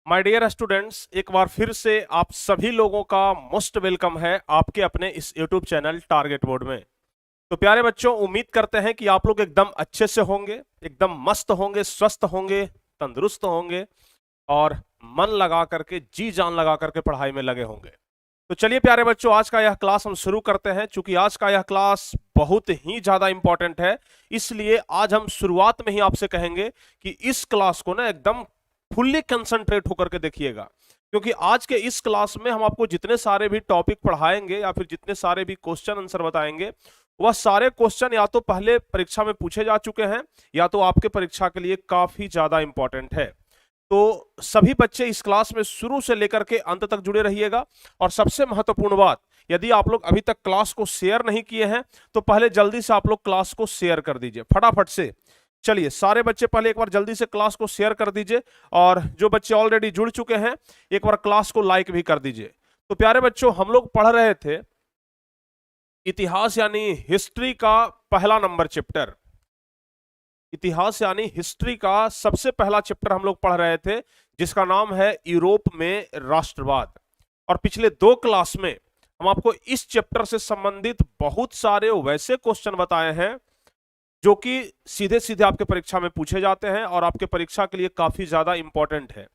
My dear students, एक बार फिर से आप सभी लोगों का मोस्ट वेलकम है आपके अपने इस यूट्यूब चैनल टारगेट बोर्ड में। तो प्यारे बच्चों, उम्मीद करते हैं कि आप लोग एकदम अच्छे से होंगे, एकदम मस्त होंगे, स्वस्थ होंगे, तंदुरुस्त होंगे और मन लगा करके, जी जान लगा करके पढ़ाई में लगे होंगे। तो चलिए प्यारे बच्चों, आज का यह क्लास हम शुरू करते हैं। चूंकि आज का यह क्लास बहुत ही ज्यादा इंपॉर्टेंट है, इसलिए आज हम शुरुआत में ही आपसे कहेंगे कि इस क्लास को ना एकदम फुल्ली कंसंट्रेट होकर के देखिएगा। क्योंकि आज के इस क्लास में हम आपको जितने सारे भी टॉपिक पढ़ाएंगे या फिर जितने सारे भी क्वेश्चन आंसर बताएंगे, वह सारे क्वेश्चन या तो पहले परीक्षा में पूछे जा चुके हैं या तो आपके परीक्षा के लिए काफी ज्यादा इंपॉर्टेंट है। तो सभी बच्चे इस क्लास में शुरू से लेकर के अंत तक जुड़े रहिएगा। और सबसे महत्वपूर्ण बात, यदि आप लोग अभी तक क्लास को शेयर नहीं किए हैं तो पहले जल्दी से आप लोग क्लास को शेयर कर दीजिए फटाफट से। चलिए सारे बच्चे पहले एक बार जल्दी से क्लास को शेयर कर दीजिए, और जो बच्चे ऑलरेडी जुड़ चुके हैं एक बार क्लास को लाइक भी कर दीजिए। तो प्यारे बच्चों, हम लोग पढ़ रहे थे इतिहास यानी हिस्ट्री का पहला नंबर चैप्टर। इतिहास यानी हिस्ट्री का सबसे पहला चैप्टर हम लोग पढ़ रहे थे, जिसका नाम है यूरोप में राष्ट्रवाद। और पिछले दो क्लास में हम आपको इस चैप्टर से संबंधित बहुत सारे वैसे क्वेश्चन बताए हैं जो कि सीधे सीधे आपके परीक्षा में पूछे जाते हैं और आपके परीक्षा के लिए काफी ज्यादा इंपॉर्टेंट है।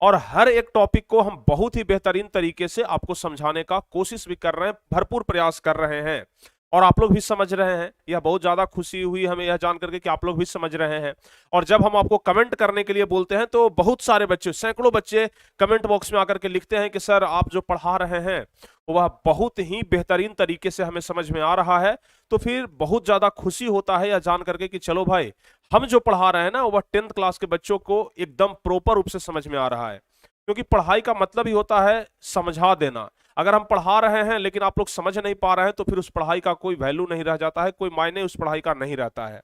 और हर एक टॉपिक को हम बहुत ही बेहतरीन तरीके से आपको समझाने का कोशिश भी कर रहे हैं, भरपूर प्रयास कर रहे हैं। और आप लोग भी समझ रहे हैं, यह बहुत ज्यादा खुशी हुई हमें यह जान करके कि आप लोग भी समझ रहे हैं। और जब हम आपको कमेंट करने के लिए बोलते हैं तो बहुत सारे बच्चे, सैकड़ों बच्चे कमेंट बॉक्स में आकर के लिखते हैं कि सर आप जो पढ़ा रहे हैं वह बहुत ही बेहतरीन तरीके से हमें समझ में आ रहा है। तो फिर बहुत ज्यादा खुशी होता है यह जान करके कि चलो भाई, हम जो पढ़ा रहे हैं ना वह 10th क्लास के बच्चों को एकदम प्रॉपर रूप से समझ में आ रहा है। क्योंकि पढ़ाई का मतलब ही होता है समझा देना। अगर हम पढ़ा रहे हैं लेकिन आप लोग समझ नहीं पा रहे हैं तो फिर उस पढ़ाई का कोई वैल्यू नहीं रह जाता है, कोई मायने उस पढ़ाई का नहीं रहता है।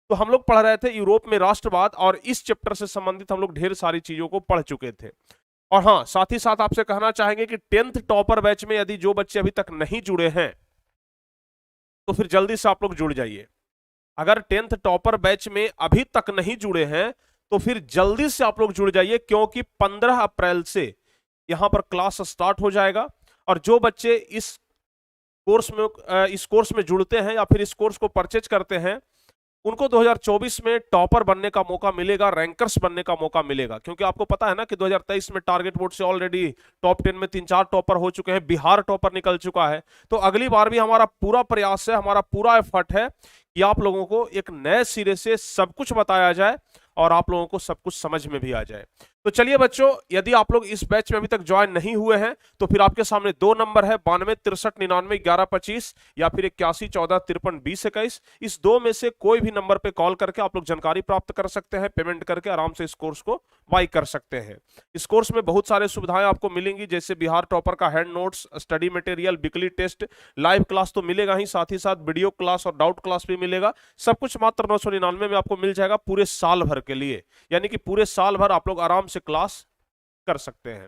तो हम लोग पढ़ रहे थे यूरोप में राष्ट्रवाद, और इस चैप्टर से संबंधित हम लोग ढेर सारी चीजों को पढ़ चुके थे। और हाँ, साथ ही साथ आपसे कहना चाहेंगे कि 10th टॉपर बैच में यदि जो बच्चे अभी तक नहीं जुड़े हैं तो फिर जल्दी से आप लोग जुड़ जाइए। अगर 10th टॉपर बैच में अभी तक नहीं जुड़े हैं तो फिर जल्दी से आप लोग जुड़ जाइए, क्योंकि 15 अप्रैल से यहां पर क्लास स्टार्ट हो जाएगा। और जो बच्चे इस कोर्स में जुड़ते हैं या फिर इस कोर्स को परचेज करते हैं, उनको 2024 में टॉपर बनने का मौका मिलेगा, रैंकर्स बनने का मौका मिलेगा। क्योंकि आपको पता है ना कि 2023 में टारगेट बोर्ड से ऑलरेडी टॉप 10 में 3-4 टॉपर हो चुके हैं, बिहार टॉपर निकल चुका है। तो अगली बार भी हमारा पूरा प्रयास है, हमारा पूरा एफर्ट है कि आप लोगों को एक नए सिरे से सब कुछ बताया जाए और आप लोगों को सब कुछ समझ में भी आ जाए। तो चलिए बच्चों, यदि आप लोग इस बैच में अभी तक ज्वाइन नहीं हुए हैं तो फिर आपके सामने दो नंबर है, 92 63 99 11 25 या फिर 81 14 53 20 21। इस दो में से कोई भी नंबर पे कॉल करके आप लोग जानकारी प्राप्त कर सकते हैं, पेमेंट करके आराम से इस कोर्स को बाई कर सकते हैं। इस कोर्स में बहुत सारे सुविधाएं आपको मिलेंगी, जैसे बिहार टॉपर का hand notes, study material, weekly test, live class तो मिलेगा ही, साथ ही साथ वीडियो क्लास और डाउट क्लास भी मिलेगा। सब कुछ मात्र 999 में आपको मिल जाएगा पूरे साल भर के लिए। यानी कि पूरे साल भर आप लोग आराम से क्लास कर सकते हैं।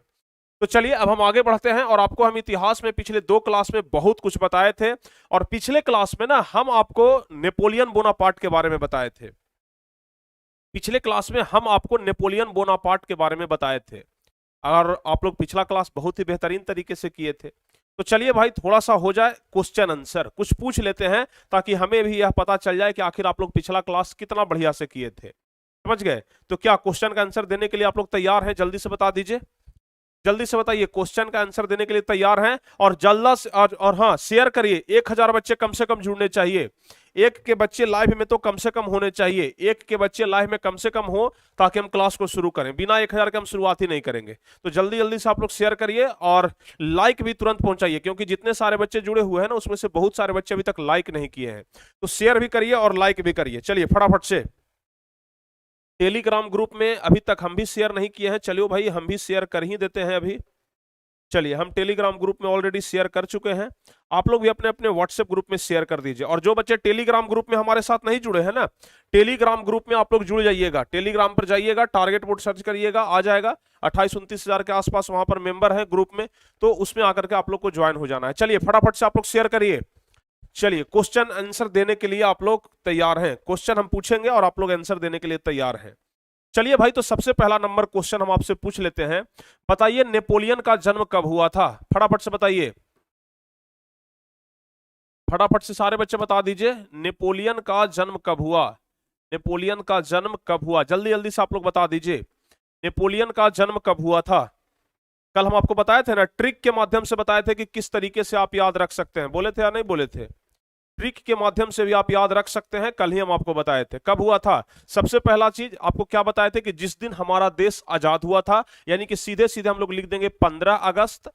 तो चलिए अब हम आगे बढ़ते हैं, और आपको हम इतिहास में पिछले दो क्लास में बहुत कुछ बताए थे। और पिछले क्लास में ना हम आपको नेपोलियन बोनापार्ट के बारे में बताए थे। पिछले क्लास में हम आपको नेपोलियन बोनापार्ट के बारे में बताए थे, और आप लोग पिछला क्लास बहुत ही बेहतरीन तरीके से किए थे। तो चलिए भाई, थोड़ा सा हो जाए क्वेश्चन आंसर, कुछ पूछ लेते हैं ताकि हमें भी यह पता चल जाए कि आखिर आप लोग पिछला क्लास कितना बढ़िया से किए थे। समझ गए? तो क्या क्वेश्चन का आंसर देने के लिए आप लोग तैयार हैं? जल्दी से बता दीजिए, जल्दी से बताइए, क्वेश्चन का आंसर देने के लिए तैयार हैं? और जल्दा से और हाँ, शेयर करिए। 1000 बच्चे कम से कम जुड़ने चाहिए। एक के बच्चे लाइव में तो कम से कम होने चाहिए, एक के बच्चे लाइव में कम से कम हो, ताकि हम क्लास को शुरू करें। बिना 1000 के हम शुरुआत ही नहीं करेंगे। तो जल्दी जल्दी से आप लोग शेयर करिए और लाइक भी तुरंत पहुंचाइए, क्योंकि जितने सारे बच्चे जुड़े हुए हैं ना उसमें से बहुत सारे बच्चे अभी तक लाइक नहीं किए हैं। तो शेयर भी करिए और लाइक भी करिए। चलिए फटाफट से, टेलीग्राम ग्रुप में अभी तक हम भी शेयर नहीं किए हैं। चलिए भाई, हम भी शेयर कर ही देते हैं अभी। चलिए, हम टेलीग्राम ग्रुप में ऑलरेडी शेयर कर चुके हैं। आप लोग भी अपने अपने व्हाट्सएप ग्रुप में शेयर कर दीजिए। और जो बच्चे टेलीग्राम ग्रुप में हमारे साथ नहीं जुड़े हैं ना, टेलीग्राम ग्रुप में आप लोग जुड़ जाइएगा। टेलीग्राम पर जाइएगा, टारगेट बोर्ड सर्च करिएगा, आ जाएगा। 28-29 हजार के आसपास वहां पर मेंबर है ग्रुप में, तो उसमें आकर के आप लोग को ज्वाइन हो जाना है। चलिए फटाफट से आप लोग शेयर करिए। चलिए, क्वेश्चन आंसर देने के लिए आप लोग तैयार हैं? क्वेश्चन हम पूछेंगे और आप लोग आंसर देने के लिए तैयार हैं? चलिए भाई, तो सबसे पहला नंबर क्वेश्चन हम आपसे पूछ लेते हैं। बताइए नेपोलियन का जन्म कब हुआ था? फटाफट से बताइए, फटाफट से सारे बच्चे बता दीजिए, नेपोलियन का जन्म कब हुआ? नेपोलियन का जन्म कब हुआ? जल्दी जल्दी से आप लोग बता दीजिए, नेपोलियन का जन्म कब हुआ था? कल हम आपको बताए थे ना, ट्रिक के माध्यम से बताए थे कि किस तरीके से आप याद रख सकते हैं। बोले थे या नहीं बोले थे? ट्रिक के माध्यम से भी आप याद रख सकते हैं, कल ही हम आपको बताए थे। कब हुआ था? सबसे पहला चीज आपको क्या बताए थे कि जिस दिन हमारा देश आजाद हुआ था, यानी कि सीधे सीधे हम लोग लिख देंगे 15 अगस्त।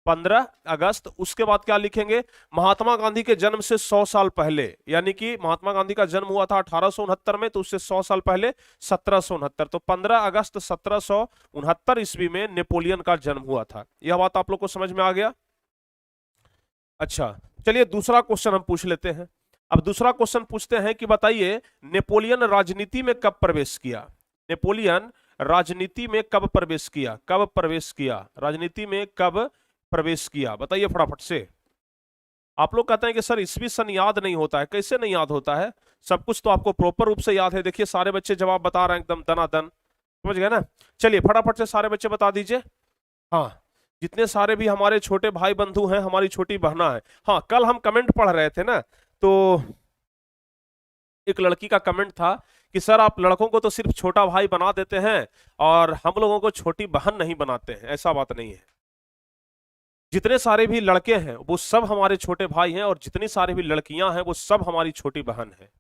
15 अगस्त। उसके बाद क्या लिखेंगे? महात्मा गांधी के जन्म से 100 साल पहले, यानी कि महात्मा गांधी का जन्म हुआ था 1869 में, तो उससे 100 साल पहले 1769। तो 15 अगस्त 1769 ईस्वी में नेपोलियन का जन्म हुआ था। यह बात आप लोग को समझ में आ गया? अच्छा, चलिए दूसरा क्वेश्चन हम पूछ लेते हैं। अब दूसरा क्वेश्चन पूछते हैं कि बताइए नेपोलियन राजनीति में कब प्रवेश किया? नेपोलियन राजनीति में कब प्रवेश किया? कब प्रवेश किया? राजनीति में कब प्रवेश किया? बताइए फटाफट से। आप लोग कहते हैं कि सर ईस्वी सन याद नहीं होता है। कैसे नहीं याद होता है? सब कुछ तो आपको प्रॉपर रूप से याद है। देखिए सारे बच्चे जवाब बता रहे हैं एकदम दनादन, समझ गए ना? चलिए फटाफट से सारे बच्चे बता दीजिए। हाँ, जितने सारे भी हमारे छोटे भाई बंधु हैं, हमारी छोटी बहना है। हाँ, कल हम कमेंट पढ़ रहे थे ना, तो एक लड़की का कमेंट था कि सर आप लड़कों को तो सिर्फ छोटा भाई बना देते हैं और हम लोगों को छोटी बहन नहीं बनाते हैं। ऐसा बात नहीं है। जितने सारे भी लड़के हैं वो सब हमारे छोटे भाई हैं, और जितनी सारी भी लड़कियां हैं वो सब हमारी छोटी बहन है।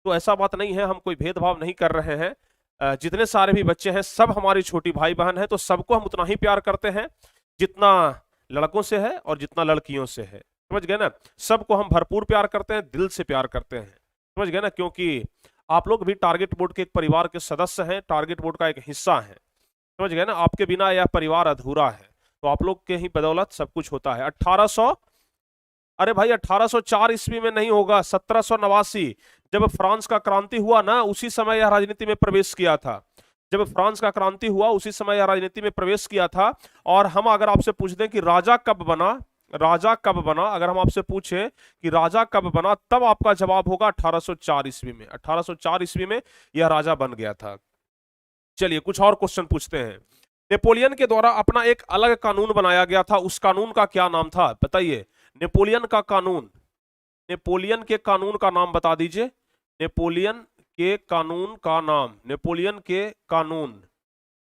तो ऐसा बात नहीं है, हम कोई भेदभाव नहीं कर रहे हैं। जितने सारे भी बच्चे हैं सब हमारी छोटी भाई बहन है, तो सबको हम उतना ही प्यार करते हैं जितना लड़कों से है और जितना लड़कियों से है। समझ गए ना? सबको हम भरपूर प्यार करते हैं, दिल से प्यार करते हैं। समझ गए ना? क्योंकि आप लोग भी टारगेट बोर्ड के एक परिवार के सदस्य हैं, टारगेट बोर्ड का एक हिस्सा है। समझ गए ना? आपके बिना यह परिवार अधूरा है, तो आप लोग के ही बदौलत सब कुछ होता है। 1800, अरे भाई 1804 ईस्वी में नहीं होगा, 1789 जब फ्रांस का क्रांति हुआ ना, उसी समय यह राजनीति में प्रवेश किया था। जब फ्रांस का क्रांति हुआ उसी समय यह राजनीति में प्रवेश किया था। और हम अगर आपसे पूछ दें कि राजा कब बना, राजा कब बना, अगर हम आपसे पूछे कि राजा कब बना, तब आपका जवाब होगा 1804 ईस्वी में। 1804 ईस्वी में यह राजा बन गया था। चलिए कुछ और क्वेश्चन पूछते हैं। नेपोलियन के द्वारा अपना एक अलग कानून बनाया गया था, उस कानून का क्या नाम था? बताइए, नेपोलियन का कानून, नेपोलियन के कानून का नाम बता दीजिए। नेपोलियन के कानून का नाम, नेपोलियन के कानून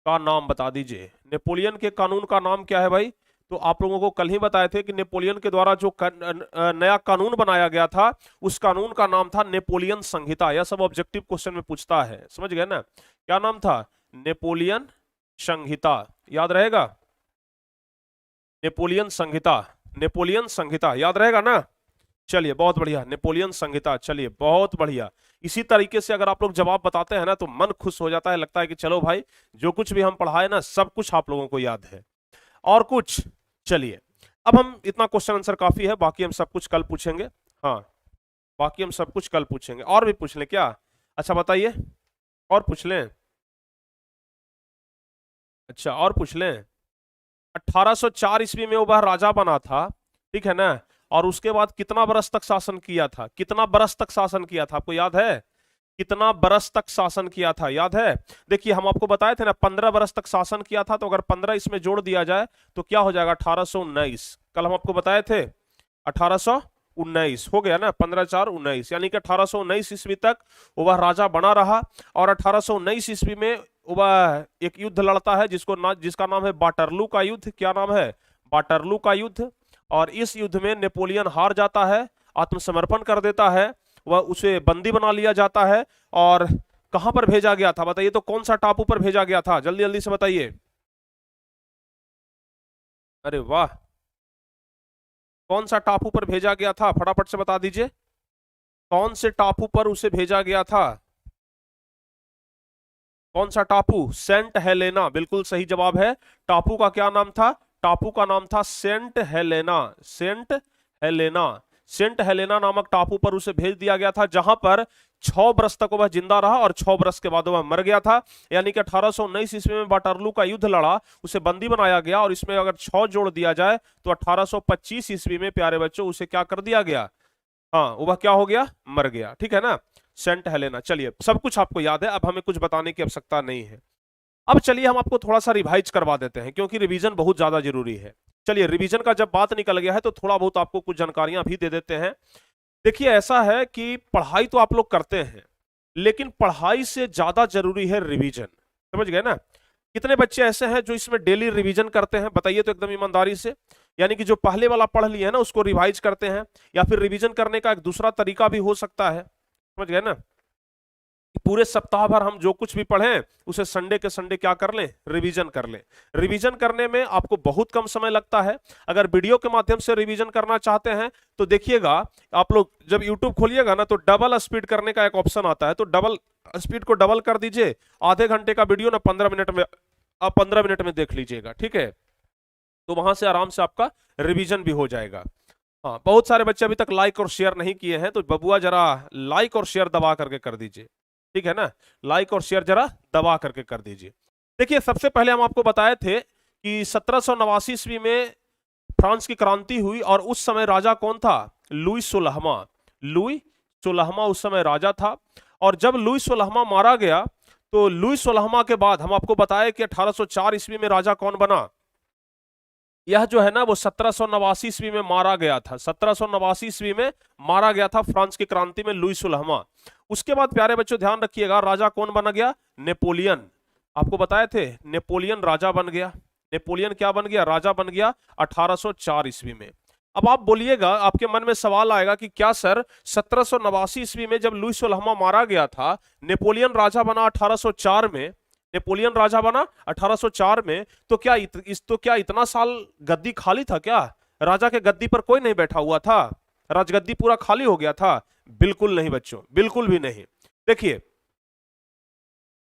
का नाम बता दीजिए। नेपोलियन के कानून का नाम क्या है भाई? तो आप लोगों को कल ही बताए थे कि नेपोलियन के द्वारा जो नया कानून बनाया गया था, उस कानून का नाम था नेपोलियन संहिता। यह सब ऑब्जेक्टिव क्वेश्चन में पूछता है, समझ गए ना? क्या नाम था? नेपोलियन संहिता। याद रहेगा? नेपोलियन संहिता, नेपोलियन संहिता याद रहेगा ना? चलिए बहुत बढ़िया, नेपोलियन संहिता। चलिए बहुत बढ़िया। इसी तरीके से अगर आप लोग जवाब बताते हैं ना तो मन खुश हो जाता है, लगता है कि चलो भाई जो कुछ भी हम पढ़ाए ना सब कुछ आप लोगों को याद है। और कुछ? चलिए अब हम, इतना क्वेश्चन आंसर काफी है, बाकी हम सब कुछ कल पूछेंगे। हाँ, बाकी हम सब कुछ कल पूछेंगे। और भी पूछ लें क्या? अच्छा बताइए, और पूछ लें? अच्छा और पूछ लें। 1804 ईस्वी में वह राजा बना था, ठीक है ना? और उसके बाद कितना बरस तक शासन किया था? कितना बरस तक शासन किया था, आपको याद है? कितना बरस तक शासन किया था, याद है? देखिए हम आपको बताए थे ना 15 बरस तक शासन किया था, तो अगर 15 इसमें जोड़ दिया जाए तो क्या हो जाएगा? 1819। कल हम आपको बताए थे 1819 हो गया ना, 15 4 19, यानी कि 1819 ईस्वी तक वह राजा बना रहा। और 1819 ईस्वी में वह एक युद्ध लड़ता है जिसका नाम है वाटरलू का युद्ध। क्या नाम है? वाटरलू का युद्ध। और इस युद्ध में नेपोलियन हार जाता है, आत्मसमर्पण कर देता है, वह उसे बंदी बना लिया जाता है। और कहां पर भेजा गया था बताइए? तो कौन सा टापू पर भेजा गया था? जल्दी जल्दी से बताइए। अरे वाह, कौन सा टापू पर भेजा गया था? फटाफट से बता दीजिए, कौन से टापू पर उसे भेजा गया था? कौन सा टापू? सेंट हेलेना, बिल्कुल सही जवाब है। टापू का क्या नाम था? टापू का नाम था Saint Helena. Saint Helena, Saint Helena नामक टापू पर उसे भेज दिया गया था, जहां पर 6 बरस तक वह जिंदा रहा और 6 बरस के बाद वह मर गया था। यानी कि 1819 ईस्वी में वाटरलू का युद्ध लड़ा, उसे बंदी बनाया गया, और इसमें अगर 6 जोड़ दिया जाए तो 1825 ईस्वी में प्यारे बच्चों उसे क्या कर दिया गया? हाँ, वह क्या हो गया? मर गया। ठीक है ना? Saint Helena. चलिए सब कुछ आपको याद है, अब हमें कुछ बताने की आवश्यकता नहीं है। अब चलिए हम आपको थोड़ा सा रिवाइज करवा देते हैं, क्योंकि रिवीजन बहुत ज्यादा जरूरी है। चलिए रिवीजन का जब बात निकल गया है तो थोड़ा बहुत आपको कुछ जानकारियां भी दे देते हैं। देखिए ऐसा है कि पढ़ाई तो आप लोग करते हैं, लेकिन पढ़ाई से ज्यादा जरूरी है रिवीजन। समझ गए ना? कितने बच्चे ऐसे हैं जो इसमें डेली रिवीजन करते हैं, बताइए तो एकदम ईमानदारी से। यानी कि जो पहले वाला पढ़ लिए है ना उसको रिवाइज करते हैं, या फिर रिवीजन करने का एक दूसरा तरीका भी हो सकता है। समझ गए ना? पूरे सप्ताह भर हम जो कुछ भी पढ़ें उसे संडे के संडे क्या कर लें, रिवीजन कर लें। रिवीजन करने में आपको बहुत कम समय लगता है। अगर वीडियो के माध्यम से रिवीजन करना चाहते हैं तो देखिएगा, आप लोग जब यूट्यूब खोलिएगा ना तो डबल स्पीड करने का एक ऑप्शन आता है, तो डबल स्पीड को डबल कर दीजिए। आधे घंटे का वीडियो ना 15 मिनट में, आप 15 मिनट में देख लीजिएगा, ठीक है? तो वहां से आराम से आपका रिवीजन भी हो जाएगा। हाँ, बहुत सारे बच्चे अभी तक लाइक और शेयर नहीं किए हैं, तो बबुआ जरा लाइक और शेयर दबा करके कर दीजिए, ठीक है ना? लाइक और शेयर जरा दबा करके कर दीजिए। देखिए सबसे पहले हम आपको बताए थे कि 1789 ईस्वी में फ्रांस की क्रांति हुई, और उस समय राजा कौन था? लुई 16वां। लुई 16वां उस समय राजा था। और जब लुई 16वां मारा गया तो लुई 16वां के बाद हम आपको बताए कि 1804 ईस्वी में राजा कौन बना? यह जो है ना वो 1789 ईस्वी में मारा गया था। 1789 ईस्वी में मारा गया था फ्रांस की क्रांति में लुई 16वां। उसके बाद प्यारे बच्चों ध्यान रखिएगा, राजा कौन बना गया? नेपोलियन। आपको बताए थे नेपोलियन राजा बन गया। नेपोलियन क्या बन गया? राजा बन गया 1804 ईस्वी में। अब आप बोलिएगा, आपके मन में सवाल आएगा कि क्या सर 1789 ईस्वी में जब लुई 16वां मारा गया था, नेपोलियन राजा बना 1804 में, नेपोलियन राजा बना 1804 में, तो क्या इतना साल गद्दी खाली था क्या? राजा के गद्दी पर कोई नहीं बैठा हुआ था? राजगद्दी पूरा खाली हो गया था? बिल्कुल नहीं बच्चों, बिल्कुल भी नहीं। देखिए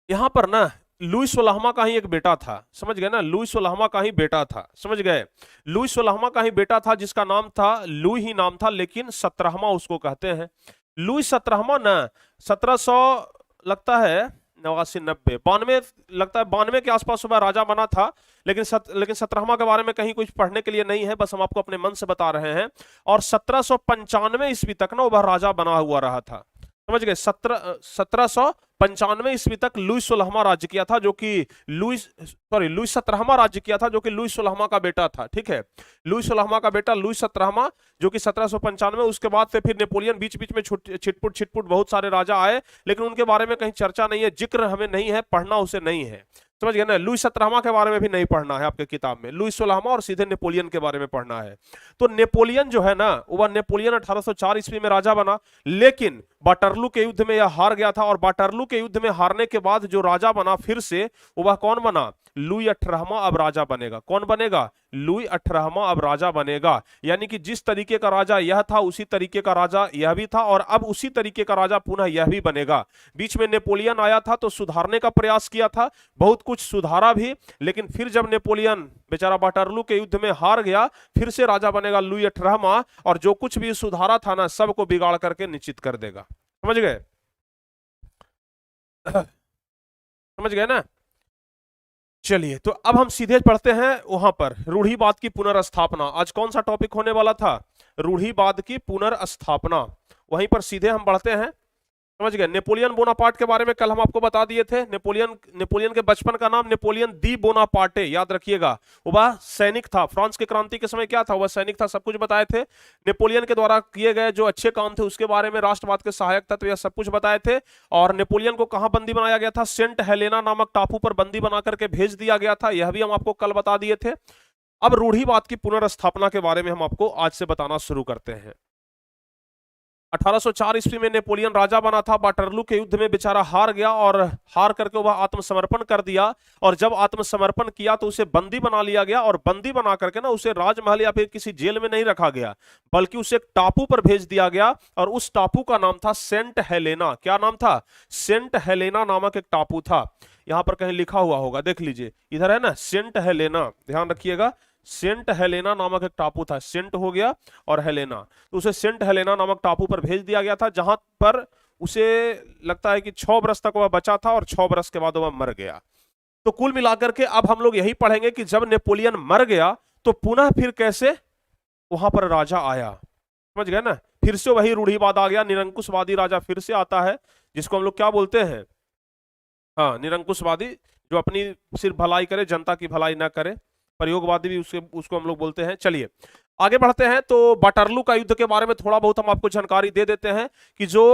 यहां पर ना लुई 16वां का ही एक बेटा था, समझ गए ना? लुई 16वां का ही बेटा था, समझ गए? लुई 16वां का ही बेटा था जिसका नाम था, लुई ही नाम था, लेकिन 17वां उसको कहते हैं। लुई 17वां ना 1700 लगता है 89 90 92 लगता है 92 के आसपास सुबह राजा बना था। लेकिन 17वां के बारे में कहीं कुछ पढ़ने के लिए नहीं है, बस हम आपको अपने मन से बता रहे हैं। और 1795 ईस्वी तक ना वह राजा बना हुआ रहा था, समझ गए? 1795 ईस्वी तक लुई 16वां राज्य किया था, जो कि लुई 17वां राज्य किया था, जो कि लुई 16वां का बेटा था, ठीक है? लुई 16वां का बेटा लुई 17वां, जो कि 1795। उसके बाद से फिर नेपोलियन, बीच बीच में छिटपुट बहुत सारे राजा आए, लेकिन उनके बारे में कहीं चर्चा नहीं है, जिक्र हमें नहीं है, पढ़ना उसे नहीं है, समझ गए ना? लुई 17वां के बारे में भी नहीं पढ़ना है आपके किताब में, लुई 16वां और सीधे नेपोलियन के बारे में पढ़ना है। तो नेपोलियन जो है ना, वह नेपोलियन 1804 ईस्वी में राजा बना, लेकिन वाटरलू के युद्ध में यह हार गया था। और वाटरलू के युद्ध में हारने के बाद जो राजा बना फिर से, वह कौन बना? लुई 18वां अब राजा बनेगा। कौन बनेगा? लुई 18वां अब राजा बनेगा। यानी कि जिस तरीके का राजा यह था उसी तरीके का राजा यह भी था, और अब उसी तरीके का राजा पुनः यह भी बनेगा। बीच में नेपोलियन आया था तो सुधारने का प्रयास किया था, बहुत कुछ सुधारा भी, लेकिन फिर जब नेपोलियन बेचारा वाटरलू के युद्ध में हार गया, फिर से राजा बनेगा लुई 18वां, और जो कुछ भी सुधारा था ना सबको बिगाड़ करके निश्चित कर देगा। समझ गए? समझ गए ना? चलिए तो अब हम सीधे पढ़ते हैं वहां पर रूढ़िवाद की पुनर्स्थापना। आज कौन सा टॉपिक होने वाला था? रूढ़िवाद की पुनर्स्थापना। वहीं पर सीधे हम बढ़ते हैं, समझ गए? नेपोलियन बोनापार्ट के बारे में कल हम आपको बता दिए थे। नेपोलियन के बचपन का नाम नेपोलियन दी बोनापार्टे, याद रखिएगा। वह सैनिक था, फ्रांस की क्रांति के समय क्या था? वह सैनिक था, सब कुछ बताए थे। नेपोलियन के द्वारा किए गए जो अच्छे काम थे उसके बारे में, राष्ट्रवाद के सहायक था, तो यह सब कुछ बताए थे। और नेपोलियन को कहां बंदी बनाया गया था? सेंट हेलेना नामक टापू पर बंदी बना करके भेज दिया गया था, यह भी हम आपको कल बता दिए थे। अब रूढ़िवाद की पुनर्स्थापना के बारे में हम आपको आज से बताना शुरू करते हैं। 1804 ईस्वी में नेपोलियन राजा बना था, वाटरलू के युद्ध में बेचारा हार गया, और हार करके वह आत्मसमर्पण कर दिया। और जब आत्मसमर्पण किया तो उसे बंदी बना लिया गया, और बंदी बना करके ना उसे राजमहल या फिर किसी जेल में नहीं रखा गया, बल्कि उसे एक टापू पर भेज दिया गया, और उस टापू का नाम था सेंट हेलेना। क्या नाम था? सेंट हेलेना नामक एक टापू था। यहां पर कहीं लिखा हुआ होगा, देख लीजिए, इधर है ना, सेंट हेलेना, ध्यान रखिएगा। सेंट हेलेना नामक एक टापू था, सेंट हो गया और हेलेना, तो उसे सेंट हेलेना नामक टापू पर भेज दिया गया था, जहां पर उसे लगता है कि 6 बरस तक वह बचा था, और 6 बरस के बाद वह मर गया। तो कुल मिलाकर के अब हम लोग यही पढ़ेंगे कि जब नेपोलियन मर गया तो पुनः फिर कैसे वहां पर राजा आया, समझ गए ना? फिर से वही रूढ़िवाद आ गया, निरंकुशवादी राजा फिर से आता है, जिसको हम लोग क्या बोलते हैं, हाँ निरंकुशवादी, जो अपनी सिर्फ भलाई करे, जनता की भलाई ना करे। प्रयोगवादी भी उसको हम लोग बोलते हैं। चलिए आगे बढ़ते हैं। तो वाटरलू का युद्ध के बारे में थोड़ा बहुत हम आपको जानकारी दे देते हैं कि जो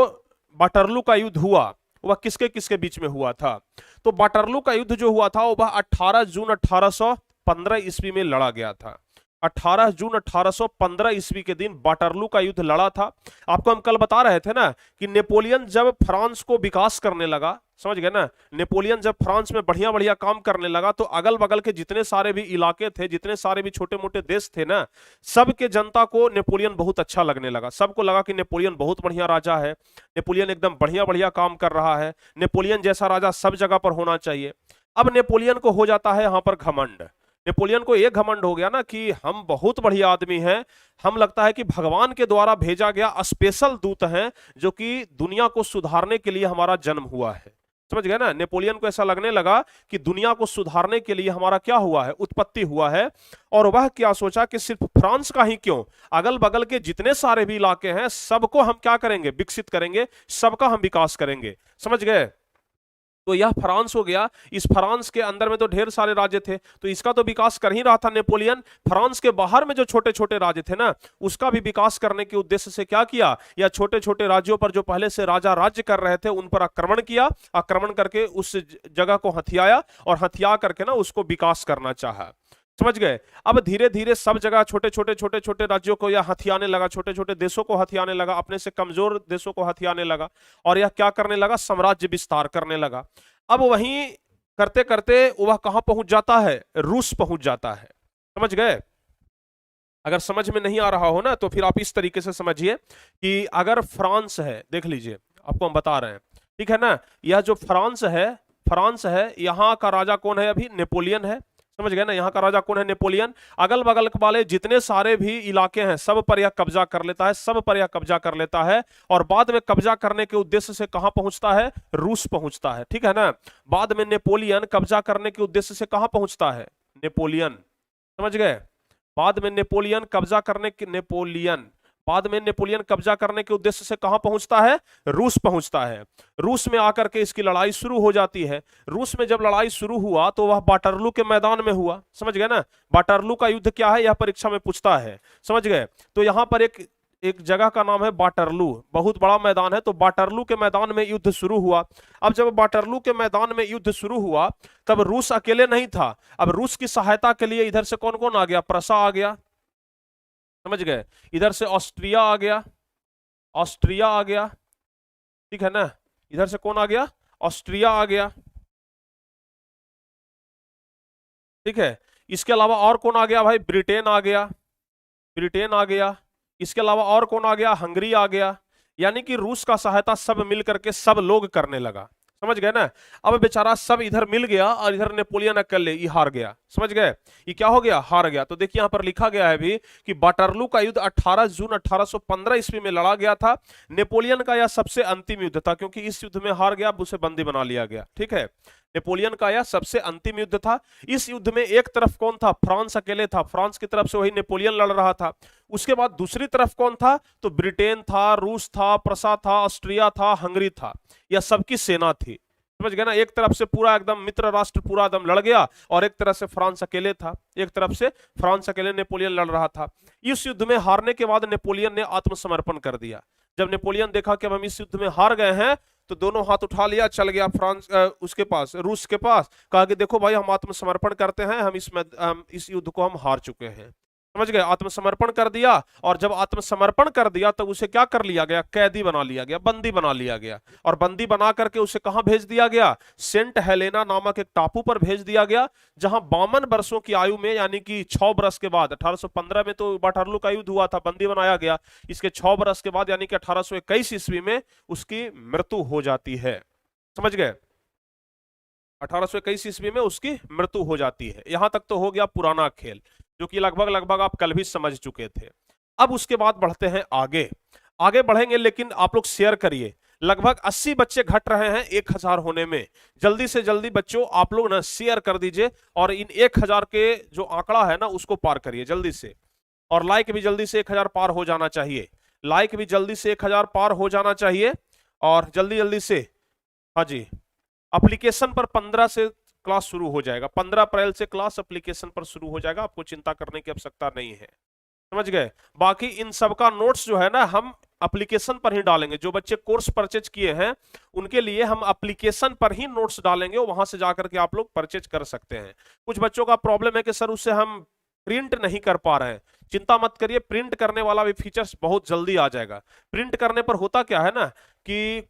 वाटरलू का युद्ध हुआ वह किसके किसके बीच में हुआ था। तो वाटरलू का युद्ध जो हुआ था वह 18 जून 1815 ईस्वी में लड़ा गया था। 18 जून 1815 ईस्वी के दिन वाटरलू का युद्ध लड़ा था। आपको हम कल बता रहे थे ना कि नेपोलियन जब फ्रांस को विकास करने लगा, समझ गए ना, नेपोलियन जब फ्रांस में बढ़िया बढ़िया काम करने लगा तो अगल बगल के जितने सारे भी इलाके थे, जितने सारे भी छोटे मोटे देश थे ना, सबके जनता को नेपोलियन बहुत अच्छा लगने लगा। सबको लगा कि नेपोलियन बहुत बढ़िया राजा है, नेपोलियन एकदम बढ़िया बढ़िया काम कर रहा है, नेपोलियन जैसा राजा सब जगह पर होना चाहिए। अब नेपोलियन को हो जाता है यहां पर घमंड। नेपोलियन को एक घमंड हो गया ना कि हम बहुत बढ़िया आदमी हैं, हम लगता है कि भगवान के द्वारा भेजा गया स्पेशल दूत हैं जो कि दुनिया को सुधारने के लिए हमारा जन्म हुआ है। समझ गए ना, नेपोलियन को ऐसा लगने लगा कि दुनिया को सुधारने के लिए हमारा क्या हुआ है, उत्पत्ति हुआ है। और वह क्या सोचा कि सिर्फ फ्रांस का ही क्यों, अगल बगल के जितने सारे भी इलाके हैं सबको हम क्या करेंगे, विकसित करेंगे, सबका हम विकास करेंगे। समझ गए। तो यह फ्रांस हो गया। इस फ्रांस के अंदर में तो ढेर सारे राज्य थे, तो इसका तो विकास कर ही रहा था नेपोलियन। फ्रांस के बाहर में जो छोटे छोटे राज्य थे ना, उसका भी विकास करने के उद्देश्य से क्या किया, या छोटे छोटे राज्यों पर जो पहले से राजा राज्य कर रहे थे उन पर आक्रमण किया, आक्रमण करके उस जगह को हथियाया और हथिया करके ना उसको विकास करना चाहा। समझ गए। अब धीरे धीरे सब जगह छोटे छोटे राज्यों को यह हथियाने लगा, छोटे छोटे देशों को हथियाने लगा, अपने से कमजोर देशों को हथियाने लगा, और यह क्या करने लगा, साम्राज्य विस्तार करने लगा। अब वहीं करते करते वह कहां पहुंच जाता है, रूस पहुंच जाता है। समझ गए। अगर समझ में नहीं आ रहा हो ना तो फिर आप इस तरीके से समझिए कि अगर फ्रांस है, देख लीजिए आपको हम बता रहे हैं, ठीक है ना, यह जो फ्रांस है, यहां का राजा कौन है, अभी नेपोलियन है। समझ गए ना, यहाँ का राजा कौन है, नेपोलियन। अगल बगल वाले जितने सारे भी इलाके हैं सब पर यह कब्जा कर लेता है, सब पर यह कब्जा कर लेता है, और बाद में कब्जा करने के उद्देश्य से कहां पहुंचता है, रूस पहुंचता है। ठीक है ना, बाद में नेपोलियन कब्जा करने के उद्देश्य से कहां पहुंचता है, नेपोलियन। समझ गए। बाद में नेपोलियन कब्जा करने के बाद में नेपोलियन कब्जा करने के उद्देश्य से कहां पहुंचता है, रूस पहुंचता है। रूस में आकर के इसकी लड़ाई शुरू हो जाती है। रूस में जब लड़ाई शुरू हुआ तो वह वाटरलू के मैदान में हुआ। समझ गए ना, वाटरलू का युद्ध क्या है, यह परीक्षा में पूछता है। समझ गए। तो यहां पर एक जगह का नाम है वाटरलू, बहुत बड़ा मैदान है। तो वाटरलू के मैदान में युद्ध शुरू हुआ। अब जब वाटरलू के मैदान में युद्ध शुरू हुआ तब रूस अकेले नहीं था। अब रूस की सहायता के लिए इधर से कौन कौन आ गया, प्रसा आ गया। समझ गए। इधर से ऑस्ट्रिया आ गया, ऑस्ट्रिया आ गया, ठीक है ना। इधर से कौन आ गया, ऑस्ट्रिया आ गया, ठीक है। इसके अलावा और कौन आ गया भाई, ब्रिटेन आ गया, ब्रिटेन आ गया। इसके अलावा और कौन आ गया, हंगरी आ गया। यानी कि रूस का सहायता सब मिल करके सब लोग करने लगा। समझ गए ना। अब बेचारा सब इधर मिल गया और इधर नेपोलियन अकेले ही हार गया। समझ गए, ये क्या हो गया, हार गया। तो देखिए यहां पर लिखा गया है भी कि वाटरलू का युद्ध 18 जून 1815 ईस्वी में लड़ा गया था। नेपोलियन का यह सबसे अंतिम युद्ध था, क्योंकि इस युद्ध में हार गया, उसे बंदी बना लिया गया। ठीक है, नेपोलियन का यह सबसे अंतिम युद्ध था। इस युद्ध में एक तरफ कौन था, फ्रांस अकेले था, फ्रांस की तरफ से वही नेपोलियन लड़ रहा था। उसके बाद दूसरी तरफ कौन था, तो ब्रिटेन था, रूस था, प्रसा था, ऑस्ट्रिया था, हंगरी था। यह सबकी सेना थी। समझ गए ना, एक तरफ से पूरा एकदम मित्र राष्ट्र पूरा एकदम लड़ गया और एक तरफ से फ्रांस अकेले था, एक तरफ से फ्रांस अकेले नेपोलियन लड़ रहा था। इस युद्ध में हारने के बाद नेपोलियन ने आत्मसमर्पण कर दिया। जब नेपोलियन देखा कि अब हम इस युद्ध में हार गए हैं तो दोनों हाथ उठा लिया, चल गया फ्रांस उसके पास, रूस के पास, कहा कि देखो भाई हम आत्मसमर्पण करते हैं, हम इस युद्ध को हम हार चुके हैं। समझ गए, आत्मसमर्पण कर दिया। और जब आत्मसमर्पण कर दिया तो उसे क्या कर लिया गया, कैदी बना लिया गया, बंदी बना लिया गया। और बंदी बना करके उसे कहां भेज दिया गया, सेंट हेलेना नामक एक टापू पर भेज दिया गया, जहां 52 वर्षों की आयु में, यानी कि 6 वर्ष के बाद, 1815 में तो वाटरलू का युद्ध हुआ था, बंदी बनाया गया, इसके 6 वर्ष के बाद यानी कि 1821 ईस्वी में उसकी मृत्यु हो जाती है। समझ गए, 1821 ईस्वी में उसकी मृत्यु हो जाती है। यहां तक तो हो गया पुराना खेल, जो कि लगभग आप कल भी समझ चुके थे। अब उसके बाद बढ़ते हैं आगे, आगे बढ़ेंगे, लेकिन आप लोग शेयर करिए। लगभग 80 बच्चे घट रहे हैं 1000 होने में। जल्दी से जल्दी बच्चों आप लोग ना शेयर कर दीजिए और इन 1000 के जो आंकड़ा है ना उसको पार करिए जल्दी से। और लाइक भी जल्दी से 1000 पार हो जाना चाहिए। लाइक भी जल्दी से 1000 पार हो जाना चाहिए और जल्दी जल्दी से। हाँ जी, एप्लीकेशन पर 15 से क्लास शुरू हो जाएगा, 15 अप्रैल से क्लास एप्लीकेशन पर शुरू हो जाएगा, आपको चिंता करने की आवश्यकता नहीं है, समझ गए। बाकी इन सब का नोट्स जो है ना हम एप्लीकेशन पर ही डालेंगे, जो बच्चे कोर्स परचेज किए हैं उनके लिए हम एप्लीकेशन पर ही नोट्स डालेंगे, वहां से जाकर के आप लोग परचेज कर सकते हैं। कुछ बच्चों का प्रॉब्लम है कि सर उससे हम प्रिंट नहीं कर पा रहे हैं, चिंता मत करिए, प्रिंट करने वाला भी फीचर्स बहुत जल्दी आ जाएगा। प्रिंट करने पर होता क्या है ना कि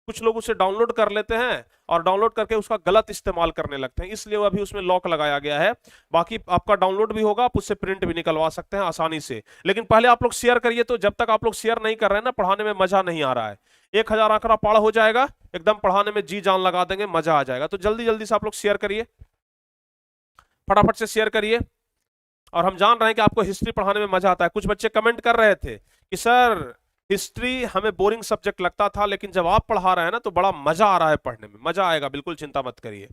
कुछ लोग उसे डाउनलोड कर लेते हैं और डाउनलोड करके उसका गलत इस्तेमाल करने लगते हैं, इसलिए अभी उसमें लॉक लगाया गया है। बाकी आपका डाउनलोड भी होगा, आप उससे प्रिंट भी निकलवा सकते हैं आसानी से, लेकिन पहले आप लोग शेयर करिए। तो जब तक आप लोग शेयर नहीं कर रहे हैं ना, पढ़ाने में मजा नहीं आ रहा है। 1000 आंकड़ा पार हो जाएगा, एकदम पढ़ाने में जी जान लगा देंगे, मजा आ जाएगा। तो जल्दी जल्दी से आप लोग शेयर करिए, फटाफट से शेयर करिए। और हम जान रहे हैं कि आपको हिस्ट्री पढ़ाने में मजा आता है। कुछ बच्चे कमेंट कर रहे थे कि सर हिस्ट्री हमें बोरिंग सब्जेक्ट लगता था, लेकिन जब आप पढ़ा रहे हैं ना तो बड़ा मजा आ रहा है पढ़ने में, मजा आएगा, बिल्कुल चिंता मत करिए।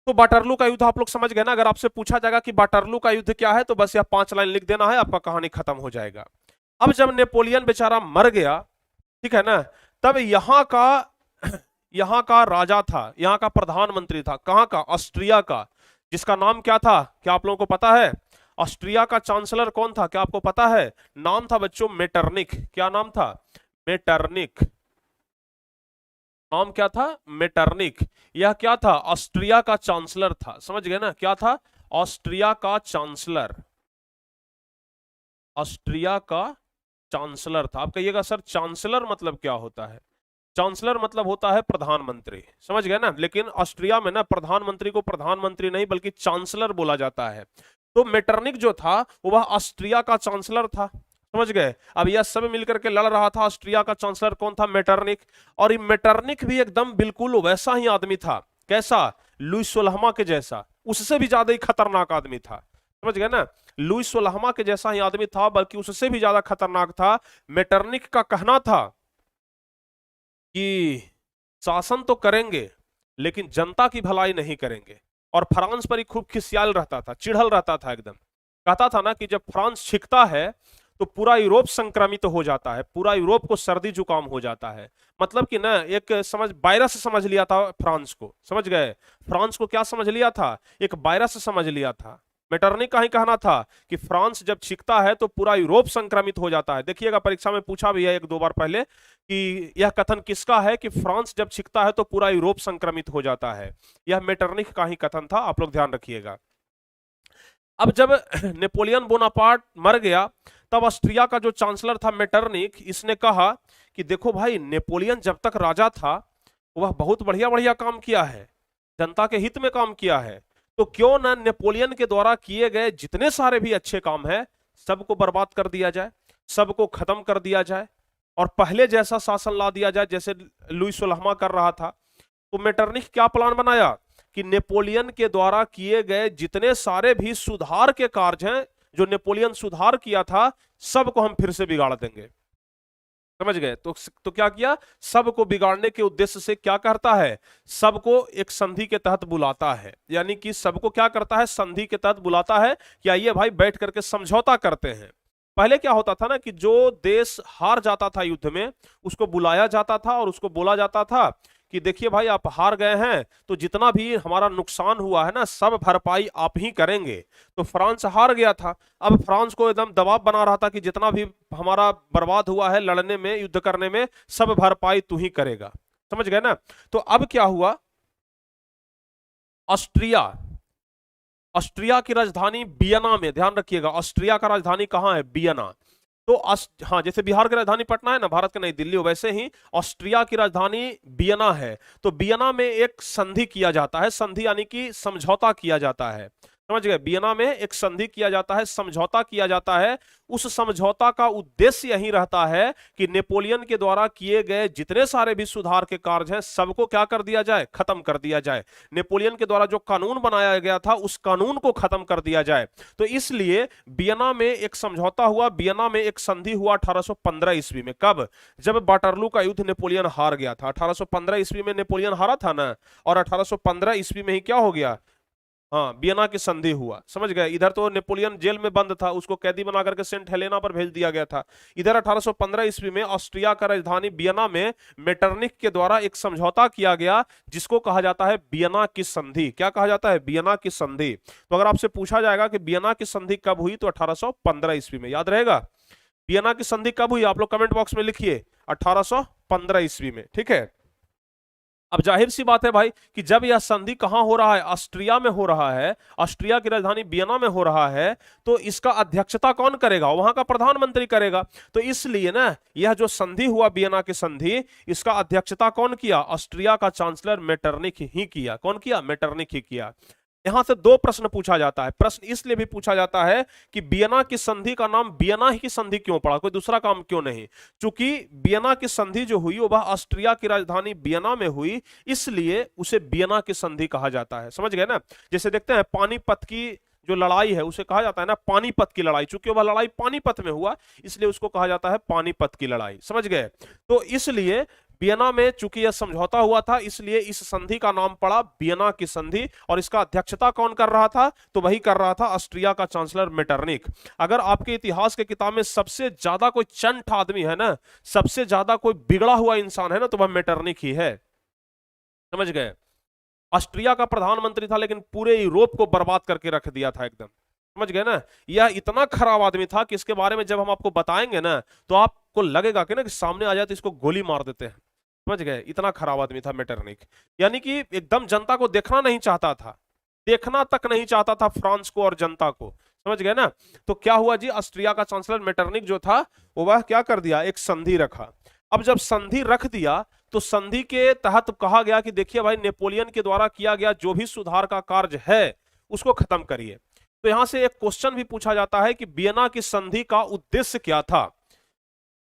तो वाटरलू का युद्ध आप लोग समझ गए ना। अगर आपसे पूछा जाएगा कि वाटरलू का युद्ध क्या है, तो बस यह 5 लाइन लिख देना है, आपका कहानी खत्म हो जाएगा। अब जब नेपोलियन बेचारा मर गया, ठीक है ना, तब यहाँ का राजा था, यहाँ का प्रधानमंत्री था, कहाँ का, ऑस्ट्रिया का, जिसका नाम क्या था, क्या आप लोगों को पता है? ऑस्ट्रिया का चांसलर कौन था, क्या आपको पता है? नाम था बच्चों मेटरनिक। क्या नाम था? मेटरनिक। नाम क्या था? मेटरनिक। यह क्या था? ऑस्ट्रिया का चांसलर था, समझ गए ना, क्या था? ऑस्ट्रिया का चांसलर, ऑस्ट्रिया का चांसलर था। आप कहिएगा सर चांसलर मतलब क्या होता है? चांसलर मतलब होता है प्रधानमंत्री, समझ गए ना। लेकिन ऑस्ट्रिया में ना प्रधानमंत्री को प्रधानमंत्री नहीं बल्कि चांसलर बोला जाता है। तो मेटरनिक जो था वह ऑस्ट्रिया का चांसलर था, समझ गए। अब यह सब मिलकर के लड़ रहा था। ऑस्ट्रिया का चांसलर कौन था? मेटरनिक। और ये मेटरनिक भी एकदम बिल्कुल वैसा ही आदमी था, कैसा? लुईस सोलहमा के जैसा, उससे भी ज्यादा ही खतरनाक आदमी था, समझ गए ना। लुईस सोलहमा के जैसा ही आदमी था, बल्कि उससे भी ज्यादा खतरनाक था। मेटरनिक का कहना था कि शासन तो करेंगे लेकिन जनता की भलाई नहीं करेंगे। और फ्रांस पर ही खूब खिसियाल रहता था, चिढ़ल रहता था एकदम। कहता था ना कि जब फ्रांस छिकता है तो पूरा यूरोप संक्रमित हो जाता है, पूरा यूरोप को सर्दी जुकाम हो जाता है। मतलब कि ना एक समझ वायरस समझ लिया था फ्रांस को, समझ गए। फ्रांस को क्या समझ लिया था? एक वायरस समझ लिया था। मेटरनिक का ही कहना था कि फ्रांस जब छिकता है तो पूरा यूरोप संक्रमित हो जाता है। देखिएगा परीक्षा में पूछा भी है 1-2 बार पहले कि यह कथन किसका है कि फ्रांस जब छिकता है तो पूरा यूरोप संक्रमित हो जाता है। यह मेटरनिक का ही कथन था, आप लोग ध्यान रखिएगा। अब जब नेपोलियन बोनापार्ट मर गया, तब ऑस्ट्रिया का जो चांसलर था मेटरनिक, इसने कहा कि देखो भाई, नेपोलियन जब तक राजा था वह बहुत बढ़िया बढ़िया काम किया है, जनता के हित में काम किया है, तो क्यों ना नेपोलियन के द्वारा किए गए जितने सारे भी अच्छे काम है सबको बर्बाद कर दिया जाए, सबको खत्म कर दिया जाए और पहले जैसा शासन ला दिया जाए जैसे लुईस सोलहमा कर रहा था। तो मेटरनिक क्या प्लान बनाया कि नेपोलियन के द्वारा किए गए जितने सारे भी सुधार के कार्य हैं, जो नेपोलियन सुधार किया था, सबको हम फिर से बिगाड़ देंगे, समझ गए। तो क्या किया? सबको बिगाड़ने के उद्देश्य से क्या करता है? सबको एक संधि के तहत बुलाता है, यानी कि सबको क्या करता है? संधि के तहत बुलाता है कि आइए भाई बैठ करके समझौता करते हैं। पहले क्या होता था ना कि जो देश हार जाता था युद्ध में उसको बुलाया जाता था और उसको बोला जाता था कि देखिए भाई आप हार गए हैं तो जितना भी हमारा नुकसान हुआ है ना सब भरपाई आप ही करेंगे। तो फ्रांस हार गया था, अब फ्रांस को एकदम दबाव बना रहा था कि जितना भी हमारा बर्बाद हुआ है लड़ने में, युद्ध करने में, सब भरपाई तू ही करेगा, समझ गए ना। तो अब क्या हुआ? ऑस्ट्रिया, ऑस्ट्रिया की राजधानी वियना में, ध्यान रखिएगा ऑस्ट्रिया का राजधानी कहां है? वियना। तो हाँ, जैसे बिहार की राजधानी पटना है ना, भारत की नई दिल्ली, वैसे ही ऑस्ट्रिया की राजधानी वियना है। तो वियना में एक संधि किया जाता है, संधि यानी कि समझौता किया जाता है, समझ गए। वियना में एक संधि किया जाता है, समझौता किया जाता है। उस समझौता का उद्देश्य यही रहता है कि नेपोलियन के द्वारा किए गए जितने सारे भी सुधार के कार्य हैं सबको क्या कर दिया जाए? खत्म कर दिया जाए। नेपोलियन के द्वारा जो कानून बनाया गया था उस कानून को खत्म कर दिया जाए। तो इसलिए वियना में एक समझौता हुआ, वियना में एक संधि हुआ 1815 ईस्वी में। कब? जब वाटरलू का युद्ध नेपोलियन हार गया था। 1815 ईस्वी में नेपोलियन हारा था ना, और 1815 ईस्वी में ही क्या हो गया? हाँ, वियना की संधि हुआ, समझ गए। इधर तो नेपोलियन जेल में बंद था, उसको कैदी बना करके सेंट हेलेना पर भेज दिया गया था। इधर 1815 ईस्वी में ऑस्ट्रिया का राजधानी वियना में मेटरनिख के द्वारा एक समझौता किया गया, जिसको कहा जाता है वियना की संधि। क्या कहा जाता है? वियना की संधि। तो अगर आपसे पूछा जाएगा कि वियना की संधि कब हुई, तो 1815 ईस्वी में। याद रहेगा? वियना की संधि कब हुई? आप लोग कमेंट बॉक्स में लिखिए, 1815 ईस्वी में। ठीक है। अब जाहिर सी बात है भाई कि जब यह संधि कहां हो रहा है, ऑस्ट्रिया में हो रहा है, ऑस्ट्रिया की राजधानी वियना में हो रहा है, तो इसका अध्यक्षता कौन करेगा? वहां का प्रधानमंत्री करेगा। तो इसलिए ना, यह जो संधि हुआ वियना की संधि, इसका अध्यक्षता कौन किया? ऑस्ट्रिया का चांसलर मेटरनिख ही किया। कौन किया? मेटरनिख ही किया। यहां से दो प्रश्न पूछा जाता है। प्रश्न इसलिए भी पूछा जाता है कि वियना की संधि का नाम वियना ही की संधि क्यों पड़ा, कोई दूसरा काम क्यों नहीं? चूंकि वियना की संधि जो हुई वह ऑस्ट्रिया की राजधानी वियना में हुई, इसलिए उसे वियना की संधि कहा जाता है। समझ गए ना? जैसे देखते हैं पानीपत की जो लड़ाई है उसे कहा जाता है ना पानीपत की लड़ाई, चूंकि वह लड़ाई पानीपत में हुआ इसलिए उसको कहा जाता है पानीपत की लड़ाई। समझ गए? तो इसलिए वियना में चूंकि यह समझौता हुआ था, इसलिए इस संधि का नाम पड़ा वियना की संधि। और इसका अध्यक्षता कौन कर रहा था? तो वही कर रहा था ऑस्ट्रिया का चांसलर मेटरनिख। अगर आपके इतिहास के किताब में सबसे ज्यादा कोई चंट आदमी है ना, सबसे ज्यादा कोई बिगड़ा हुआ इंसान है ना, तो वह मेटरनिख ही है। समझ गए? ऑस्ट्रिया का प्रधानमंत्री था, लेकिन पूरे यूरोप को बर्बाद करके रख दिया था एकदम। समझ गए ना? यह इतना खराब आदमी था कि इसके बारे में जब हम आपको बताएंगे ना, तो आपको लगेगा कि ना कि सामने आ जाए तो इसको गोली मार देते हैं। समझ गए? इतना खराब आदमी था मेटरनिख। यानी कि एकदम जनता को देखना नहीं चाहता था, देखना तक नहीं चाहता था फ्रांस को और जनता को। समझ गए ना? तो क्या हुआ जी, ऑस्ट्रिया का चांसलर मेटरनिख जो था वह क्या कर दिया, एक संधि रखा। अब जब संधि रख दिया तो संधि के तहत कहा गया कि देखिए भाई, नेपोलियन के द्वारा किया गया जो भी सुधार का कार्य है उसको खत्म करिए। तो यहां से एक क्वेश्चन भी पूछा जाता है कि वियना की संधि का उद्देश्य क्या था।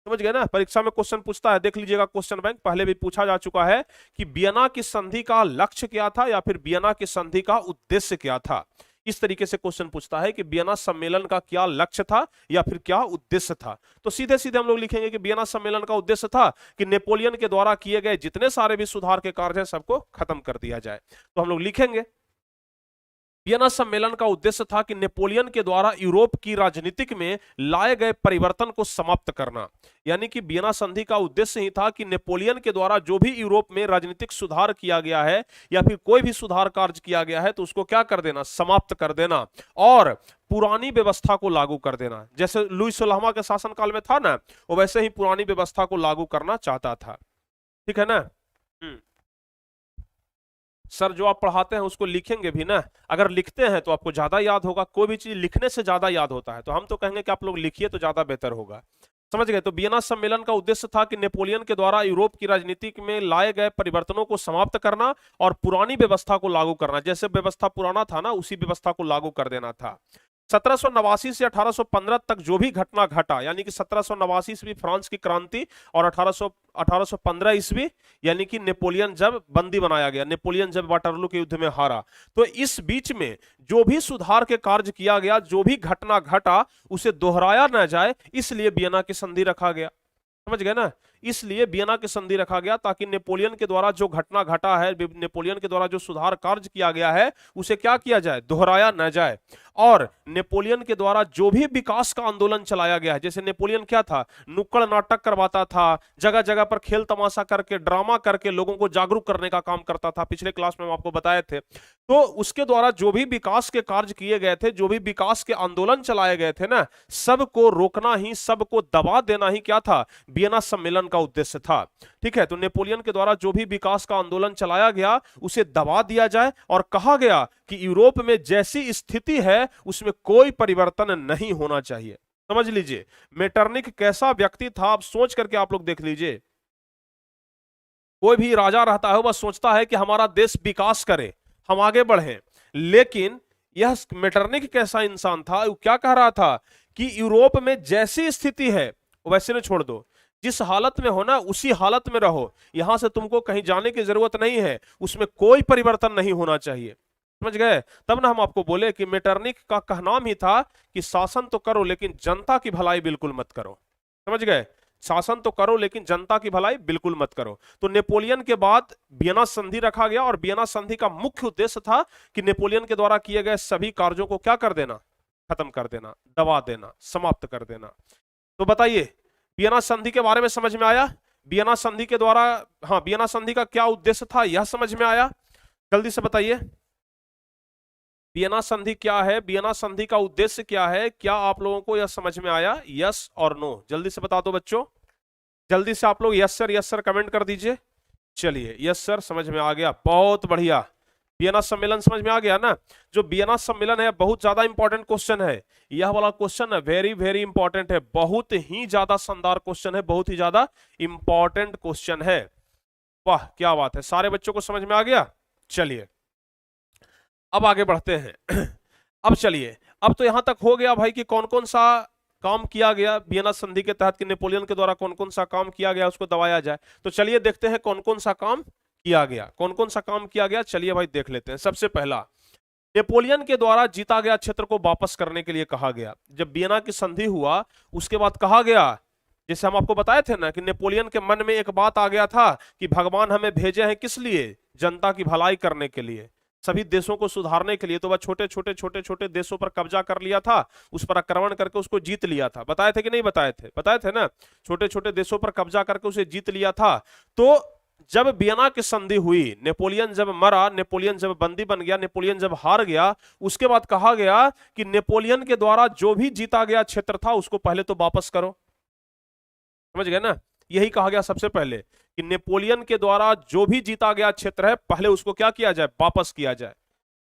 समझ गए ना? परीक्षा में क्वेश्चन पूछता है, देख लीजिएगा क्वेश्चन बैंक, पहले भी पूछा जा चुका है कि वियना की संधि का लक्ष्य क्या था या फिर वियना की संधि का उद्देश्य क्या था। इस तरीके से क्वेश्चन पूछता है कि वियना सम्मेलन का क्या लक्ष्य था या फिर क्या उद्देश्य था। तो सीधे सीधे हम लोग लिखेंगे कि वियना सम्मेलन का उद्देश्य था कि नेपोलियन के द्वारा किए गए जितने सारे भी सुधार के कार्य हैं सबको खत्म कर दिया जाए। तो हम लोग लिखेंगे वियना सम्मेलन का उद्देश्य था कि नेपोलियन के द्वारा यूरोप की राजनीतिक में लाए गए परिवर्तन को समाप्त करना। यानी कि वियना संधि का उद्देश्य ही था कि नेपोलियन के द्वारा जो भी यूरोप में राजनीतिक सुधार किया गया है या फिर कोई भी सुधार कार्य किया गया है तो उसको क्या कर देना, समाप्त कर देना और पुरानी व्यवस्था को लागू कर देना। जैसे लुई 16वां के शासनकाल में था ना, वो वैसे ही पुरानी व्यवस्था को लागू करना चाहता था। ठीक है ना? सर जो आप पढ़ाते हैं उसको लिखेंगे भी ना, अगर लिखते हैं तो आपको ज्यादा याद होगा। कोई भी चीज लिखने से ज्यादा याद होता है, तो हम तो कहेंगे कि आप लोग लिखिए तो ज्यादा बेहतर होगा। समझ गए? तो वियना सम्मेलन का उद्देश्य था कि नेपोलियन के द्वारा यूरोप की राजनीति में लाए गए परिवर्तनों को समाप्त करना और पुरानी व्यवस्था को लागू करना। जैसे व्यवस्था पुराना था ना, उसी व्यवस्था को लागू कर देना था। 1789 से 1815 तक जो भी घटना घटा, यानी कि 1789 ईस्वी फ्रांस की क्रांति और 1815 ईस्वी यानी कि नेपोलियन जब बंदी बनाया गया, नेपोलियन जब वाटरलू के युद्ध में हारा, तो इस बीच में जो भी सुधार के कार्य किया गया, जो भी घटना घटा, उसे दोहराया न जाए, इसलिए वियना की संधि रखा गया। समझ गए ना? इसलिए वियना की संधि रखा गया ताकि नेपोलियन के द्वारा जो घटना घटा है, नेपोलियन के द्वारा जो सुधार कार्य किया गया है, उसे क्या किया जाए, दोहराया न जाए। और नेपोलियन के द्वारा जो भी विकास का आंदोलन चलाया गया है, जैसे नेपोलियन क्या था, नुक्कड़ नाटक करवाता था, जगह जगह पर खेल तमाशा करके, ड्रामा करके लोगों को जागरूक करने का काम करता था। पिछले क्लास में हम आपको बताए थे। तो उसके द्वारा जो भी विकास के कार्य किए गए थे, जो भी विकास के आंदोलन चलाए गए थे ना, सबको रोकना ही, सबको दबा देना ही क्या था, वियना सम्मेलन का उद्देश्य था। ठीक है? तो नेपोलियन के द्वारा जो भी विकास का आंदोलन चलाया गया उसे दबा दिया जाए और कहा गया कि यूरोप में जैसी स्थिति है उसमें कोई परिवर्तन नहीं होना चाहिए। समझ लीजिए मेटरनिख कैसा व्यक्ति था, आप सोच करके आप लोग देख लीजिए। कोई भी राजा रहता है वह सोचता है कि हमारा देश विकास करे, हम आगे बढ़े, लेकिन यह मेटरनिख कैसा इंसान था, वो क्या कह रहा था कि यूरोप में जैसी स्थिति है वैसे न छोड़ दो, जिस हालत में हो ना उसी हालत में रहो, यहां से तुमको कहीं जाने की जरूरत नहीं है, उसमें कोई परिवर्तन नहीं होना चाहिए। समझ गए? तब ना हम आपको बोले कि मेटरनिख का कहनाम ही था कि शासन तो करो लेकिन जनता की भलाई बिल्कुल मत करो। समझ गए? शासन तो करो लेकिन जनता की भलाई बिल्कुल मत करो। तो नेपोलियन के बाद वियना संधि रखा गया और वियना संधि का मुख्य उद्देश्य था कि नेपोलियन के द्वारा किए गए सभी कार्यों को क्या कर देना, खत्म कर देना, दबा देना, समाप्त कर देना। तो बताइए वियना संधि के बारे में समझ में आया? वियना संधि के द्वारा, हाँ, वियना संधि का क्या उद्देश्य था यह समझ में आया? जल्दी से बताइए वियना संधि क्या है, वियना संधि का उद्देश्य क्या है? क्या आप लोगों को यह समझ में आया? यस और नो जल्दी से बता दो बच्चों, जल्दी से आप लोग यस सर कमेंट कर दीजिए। चलिए यस सर समझ में आ गया, बहुत बढ़िया। वियना सम्मेलन समझ में आ गया ना? जो वियना सम्मेलन है बहुत ज्यादा इंपॉर्टेंट क्वेश्चन है, यह वाला क्वेश्चन है वेरी वेरी इंपॉर्टेंट है, बहुत ही ज्यादा शानदार क्वेश्चन है, बहुत ही ज्यादा इंपॉर्टेंट क्वेश्चन है। वाह क्या बात है, सारे बच्चों को समझ में आ गया। चलिए अब आगे बढ़ते हैं। अब चलिए, अब तो यहां तक हो गया भाई कि कौन कौन सा काम किया गया वियना संधि के तहत, कि नेपोलियन के द्वारा कौन कौन सा काम किया गया उसको दबाया जाए। तो चलिए देखते हैं कौन कौन सा काम किया गया, कौन कौन सा काम किया गया। चलिए भाई देख लेते हैं। सबसे पहला, नेपोलियन के द्वारा जीता गया क्षेत्र को वापस करने के लिए कहा गया। जब वियना की संधि हुआ उसके बाद कहा गया, जैसे हम आपको बताए थे ना कि नेपोलियन के मन में एक बात आ गया था कि भगवान हमें भेजे हैं किस लिए, जनता की भलाई करने के लिए, सभी देशों को सुधारने के लिए। तो वह छोटे छोटे देशों पर कब्जा कर लिया था, उस पर आक्रमण करके उसको जीत लिया था। बताए थे कि नहीं बताए थे? बताए थे ना, छोटे छोटे देशों पर कब्जा करके उसे जीत लिया था। तो जब वियना की संधि हुई, नेपोलियन जब मरा, नेपोलियन जब बंदी बन गया, नेपोलियन जब हार गया, उसके बाद कहा गया कि नेपोलियन के द्वारा जो भी जीता गया क्षेत्र था उसको पहले तो वापस करो। समझ गए ना? यही कहा गया सबसे पहले कि नेपोलियन के द्वारा जो भी जीता गया क्षेत्र है पहले उसको क्या किया जाए, वापस किया जाए।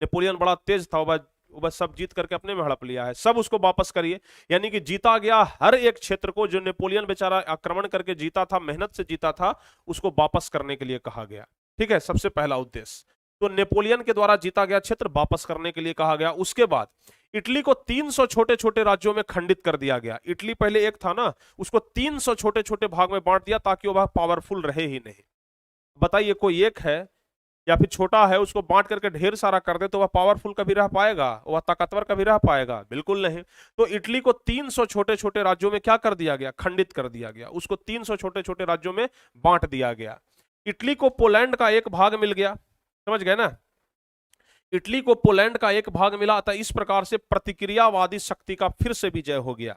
नेपोलियन बड़ा तेज था, वो बस सब जीत करके अपने में हड़प लिया है, सब उसको वापस करिए। यानी कि जीता गया हर एक क्षेत्र को जो नेपोलियन बेचारा आक्रमण करके जीता था, मेहनत से जीता था, उसको वापस करने के लिए कहा गया। ठीक है, सबसे पहला उद्देश्य तो नेपोलियन के द्वारा जीता गया क्षेत्र वापस करने के लिए कहा गया। उसके बाद इटली को 300 छोटे छोटे राज्यों में खंडित कर दिया गया। इटली पहले एक था ना, उसको 300 छोटे छोटे भाग में बांट दिया ताकि वह पावरफुल रहे ही नहीं। बताइए कोई एक है या फिर छोटा है, उसको बांट करके ढेर सारा कर दे तो वह पावरफुल कभी रह पाएगा, वह ताकतवर कभी रह पाएगा? बिल्कुल नहीं। तो इटली को 300 छोटे छोटे राज्यों में क्या कर दिया गया, खंडित कर दिया गया, उसको 300 छोटे छोटे राज्यों में बांट दिया गया। इटली को पोलैंड का एक भाग मिल गया, समझ गए ना? इटली को पोलैंड का एक भाग मिला था। इस प्रकार से प्रतिक्रियावादी शक्ति का फिर से विजय हो गया।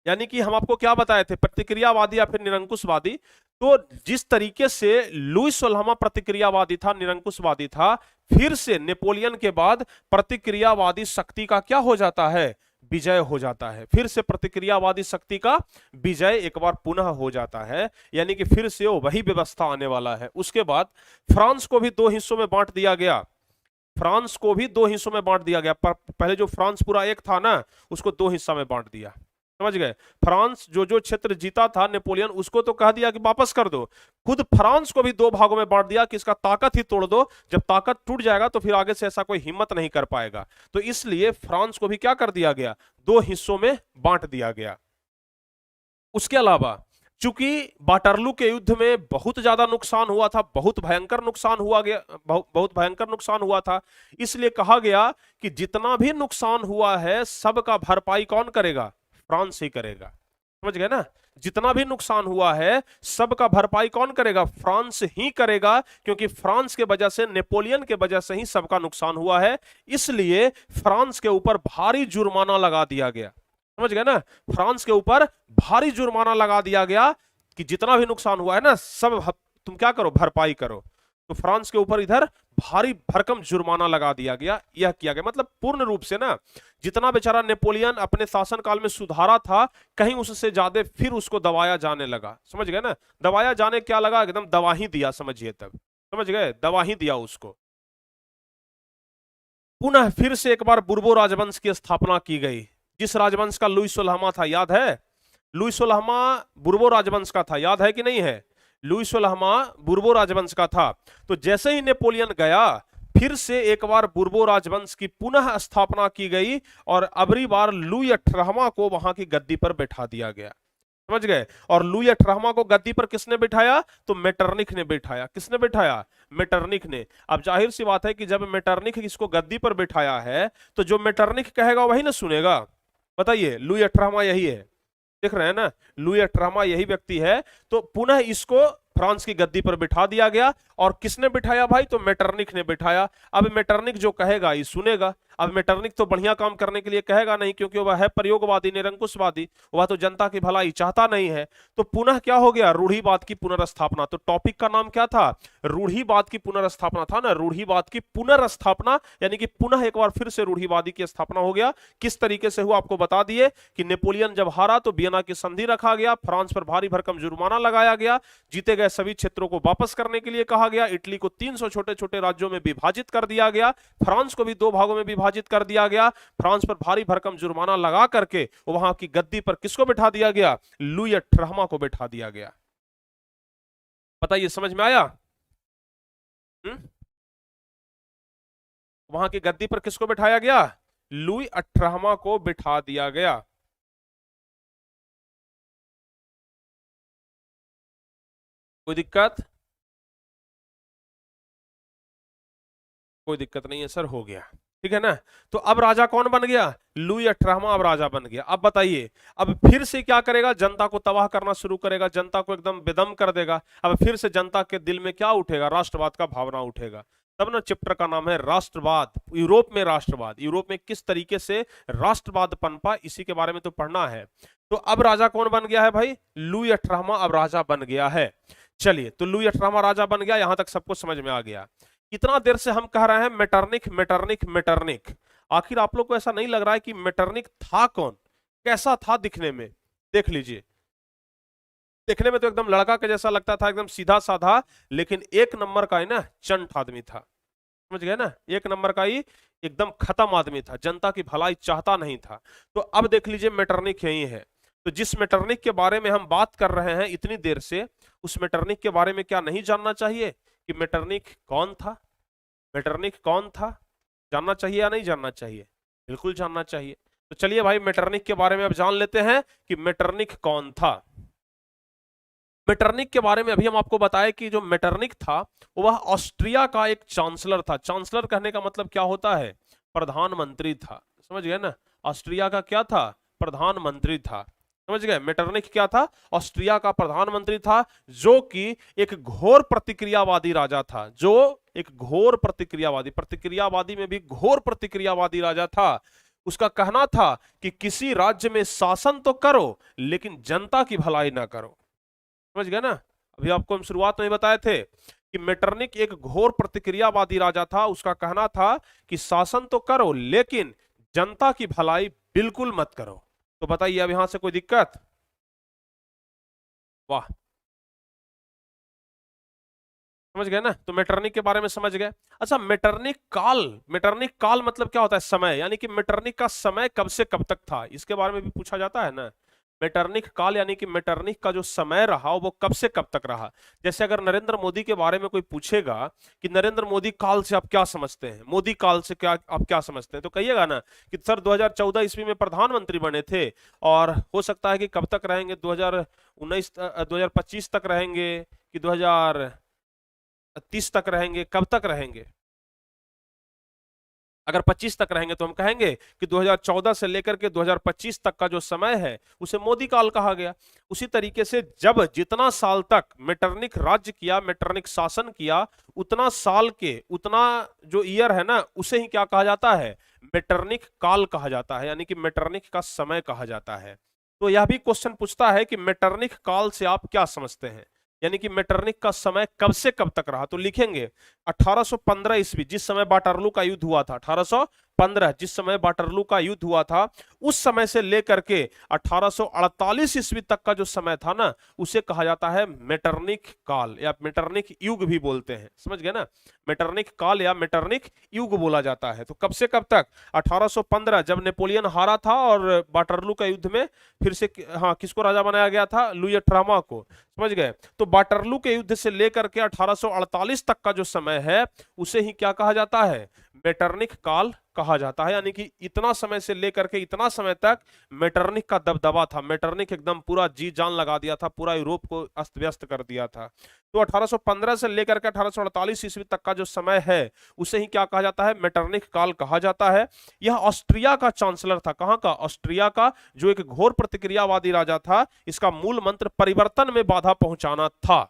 यानी कि हम आपको क्या बताए थे, प्रतिक्रियावादी या फिर निरंकुशवादी। तो जिस तरीके से लुईस सोलहमा प्रतिक्रियावादी था, निरंकुशवादी था, फिर से नेपोलियन के बाद प्रतिक्रियावादी शक्ति का क्या हो जाता है, विजय हो जाता है। फिर से प्रतिक्रियावादी शक्ति का विजय एक बार पुनः हो जाता है, यानी कि फिर से वही व्यवस्था आने वाला है। उसके बाद फ्रांस को भी दो हिस्सों में बांट दिया गया, फ्रांस को भी दो हिस्सों में बांट दिया गया। पर पहले जो फ्रांस पूरा एक था ना, उसको दो हिस्सा में बांट दिया। समझ गए? फ्रांस जो क्षेत्र जीता था नेपोलियन, उसको तो कह दिया कि वापस कर दो। खुद फ्रांस को भी दो भागों में बांट दिया कि इसका ताकत ही तोड़ दो, जब ताकत टूट जाएगा तो फिर आगे से ऐसा कोई हिम्मत नहीं कर पाएगा। तो इसलिए फ्रांस को भी क्या कर दिया गया, दो हिस्सों में बांट दिया गया। उसके अलावा चूंकि वाटरलू के युद्ध में बहुत ज्यादा नुकसान हुआ था, बहुत भयंकर नुकसान हुआ गया, बहुत भयंकर नुकसान हुआ था, इसलिए कहा गया कि जितना भी नुकसान हुआ है सबका भरपाई कौन करेगा, फ्रांस ही करेगा। समझ गए ना? जितना भी नुकसान हुआ है सबका भरपाई कौन करेगा, फ्रांस ही करेगा, क्योंकि फ्रांस के वजह से, नेपोलियन के वजह से ही सबका नुकसान हुआ है। इसलिए फ्रांस के ऊपर भारी जुर्माना लगा दिया गया। समझ गए ना? फ्रांस के ऊपर भारी जुर्माना लगा दिया गया कि जितना भी नुकसान हुआ है ना, सब तुम क्या करो, भरपाई करो। तो फ्रांस के ऊपर इधर भारी भरकम जुर्माना लगा दिया गया। यह किया गया मतलब पूर्ण रूप से ना, जितना बेचारा नेपोलियन अपने शासनकाल में सुधारा था, कहीं उससे ज्यादा फिर उसको दबाया जाने लगा। समझ गए ना? दबाया जाने क्या लगा, एकदम दवा ही दिया, समझिए तब। समझ गए? दवा ही दिया उसको। पुनः फिर से एक बार बुर्बो राजवंश की स्थापना की गई, जिस राजवंश का लुईस सोलहमा था, याद है? लुईस सोलहमा बुर्बो राजवंश का था, याद है कि नहीं है? लुईस सोलहमा बुर्बो राजवंश का था। तो जैसे ही नेपोलियन गया, फिर से एक बार बुर्बो राजवंश की पुनः स्थापना की गई और अबरी बार लुई 18वां को वहां की गद्दी पर बैठा दिया गया। समझ गए? और लुई 18वां को गद्दी पर किसने बिठाया, तो मेटरनिख ने बिठाया। किसने बिठाया, मेटरनिख ने। अब जाहिर सी बात है कि जब मेटरनिख इसको गद्दी पर बिठाया है तो जो मेटरनिख कहेगा वही ना सुनेगा। बताइए, लुई 18वां यही है, देख रहे हैं ना, लुई अठारहवां यही व्यक्ति है। तो पुनः इसको फ्रांस की गद्दी पर बिठा दिया गया। और किसने बिठाया भाई? तो मेटरनिख ने बिठाया। अब मेटरनिख जो कहेगा ये सुनेगा। अब मेटरनिख तो बढ़िया काम करने के लिए कहेगा नहीं, क्योंकि वह है प्रयोगवादी, निरंकुशवादी, वह तो जनता की भलाई चाहता नहीं है। तो पुनः क्या हो गया? रूढ़िवाद की पुनर्स्थापना। तो टॉपिक का नाम क्या था? रूढ़िवाद की पुनर्स्थापना था ना, रूढ़िवाद की पुनर्स्थापना, यानी कि पुनः एक बार फिर से रूढ़िवादी की स्थापना हो गया। किस तरीके से हुआ आपको बता दिए कि नेपोलियन जब हारा तो वियना की संधि रखा गया, फ्रांस पर भारी भरकम जुर्माना लगाया गया, जीते गए सभी क्षेत्रों को वापस करने के लिए कहा गया, इटली को 300 छोटे छोटे राज्यों में विभाजित कर दिया गया, फ्रांस को भी 2 भागों में विभाजित कर दिया गया, फ्रांस पर भारी भरकम जुर्माना लगा करके वहां की गद्दी पर किसको बिठा दिया गया? लुई अठारहवां को बिठा दिया गया। बताइए, समझ में आया? वहां की गद्दी पर किसको बिठाया गया? लुई अठारहवां को बिठा दिया गया। कोई दिक्कत? कोई दिक्कत नहीं है सर, हो गया, ठीक है ना। तो अब राजा कौन बन गया? लुई अठारहवां अब राजा बन गया। अब बताइए, अब फिर से क्या करेगा? जनता को तबाह करना शुरू करेगा, जनता को एकदम बेदम कर देगा। अब फिर से जनता के दिल में क्या उठेगा? राष्ट्रवाद का भावना उठेगा। तब ना चैप्टर का नाम है राष्ट्रवाद, यूरोप में राष्ट्रवाद। यूरोप में किस तरीके से राष्ट्रवाद पनपा, इसी के बारे में तो पढ़ना है। तो अब राजा कौन बन गया है भाई? लुई अठारहवां अब राजा बन गया है। चलिए, तो लुई अठारहवां राजा बन गया, यहां तक सबको समझ में आ गया। इतना देर से हम कह रहे हैं मेटरनिख मेटरनिख मेटरनिख। आखिर आप लोग को ऐसा नहीं लग रहा है कि मेटरनिख था कौन? कैसा था दिखने में? देख लीजिए, देखने में तो एकदम लड़का के जैसा लगता था, एकदम सीधा साधा, लेकिन एक नंबर का ही ना चंट आदमी था। समझ गए ना? एक नंबर का ही एकदम खत्म आदमी था, जनता की भलाई चाहता नहीं था। तो अब देख लीजिए, मेटरनिख यही है। तो जिस मेटरनिख के बारे में हम बात कर रहे हैं इतनी देर से, उस मेटरनिख के बारे में क्या नहीं जानना चाहिए कि मेटरनिख कौन था? मेटरनिख कौन था जानना चाहिए या नहीं जानना चाहिए? बिल्कुल जानना चाहिए। तो चलिए भाई, मेटरनिख के बारे में अब जान लेते हैं कि मेटरनिख कौन था। मेटरनिख के बारे में अभी हम आपको बताएं कि जो मेटरनिख था वह ऑस्ट्रिया का एक चांसलर था। चांसलर कहने का मतलब क्या होता है? प्रधानमंत्री था। समझ गए ना? ऑस्ट्रिया का क्या था? प्रधानमंत्री था। समझ गए? मेटरनिख क्या था? ऑस्ट्रिया का प्रधानमंत्री था, जो कि एक घोर प्रतिक्रियावादी राजा था। जो एक घोर प्रतिक्रियावादी में भी घोर प्रतिक्रियावादी राजा था। उसका कहना था कि किसी राज्य में शासन तो करो, लेकिन जनता की भलाई ना करो। समझ गए ना? अभी आपको हम शुरुआत में बताए थे कि मेटरनिख एक घोर प्रतिक्रियावादी राजा था। उसका कहना था कि शासन तो करो, लेकिन जनता की भलाई बिल्कुल मत करो। तो बताइए, अब यहां से कोई दिक्कत? वाह, समझ गए ना? तो मेटरनिख के बारे में समझ गए। अच्छा, मेटरनिख काल मतलब क्या होता है? समय, यानी कि मेटरनिख का समय कब से कब तक था, इसके बारे में भी पूछा जाता है ना। मेटरनिख काल यानी कि मेटरनिख का जो समय रहा वो कब से कब तक रहा। जैसे अगर नरेंद्र मोदी के बारे में कोई पूछेगा कि नरेंद्र मोदी काल से आप क्या समझते हैं, मोदी काल से क्या आप क्या समझते हैं, तो कहिएगा ना कि सर 2014 ईस्वी में प्रधानमंत्री बने थे, और हो सकता है कि कब तक रहेंगे, 2019 2025 तक रहेंगे कि 2030 तक रहेंगे, कब तक रहेंगे? अगर 25 तक रहेंगे तो हम कहेंगे कि 2014 से लेकर के 2025 तक का जो समय है उसे मोदी काल कहा गया। उसी तरीके से जब जितना साल तक मेटरनिख राज्य किया, मेटरनिख शासन किया, उतना साल के उतना जो ईयर है ना, उसे ही क्या कहा जाता है? मेटरनिख काल कहा जाता है, यानी कि मेटरनिख का समय कहा जाता है। तो यह भी क्वेश्चन पूछता है कि मेटरनिख काल से आप क्या समझते हैं, यानी कि मेटरनिख का समय कब से कब तक रहा। तो लिखेंगे 1815 ईस्वी, जिस समय वाटरलू का युद्ध हुआ था, 1815 जिस समय वाटरलू का युद्ध हुआ था, उस समय से लेकर के 1848 ईस्वी तक का जो समय था ना, उसे कहा जाता है मेटरनिख काल, या मेटरनिख युग भी बोलते हैं। समझ गए ना? मेटरनिख काल या मेटरनिख युग बोला जाता है। तो कब से कब तक? 1815 जब नेपोलियन हारा था और वाटरलू का युद्ध में फिर से हाँ किसको राजा बनाया गया था? लुई अठारहवां को। समझ गए? तो वाटरलू के युद्ध से लेकर के 1848 तक का जो समय है उसे ही क्या कहा जाता है? मेटरनिख काल कहा जाता है। यानी कि इतना समय से लेकर के इतना समय तक मेटरनिख का दबदबा था, मेटरनिख एकदम पूरा जी जान लगा दिया था, पूरा यूरोप को अस्त व्यस्त कर दिया था। तो 1815 से लेकर के 1848 ईस्वी तक का जो समय है उसे ही क्या कहा जाता है, मेटरनिख काल कहा जाता है। यह ऑस्ट्रिया का चांसलर था। कहां का? ऑस्ट्रिया का, जो एक घोर प्रतिक्रियावादी राजा था। इसका मूल मंत्र परिवर्तन में बाधा पहुंचाना था।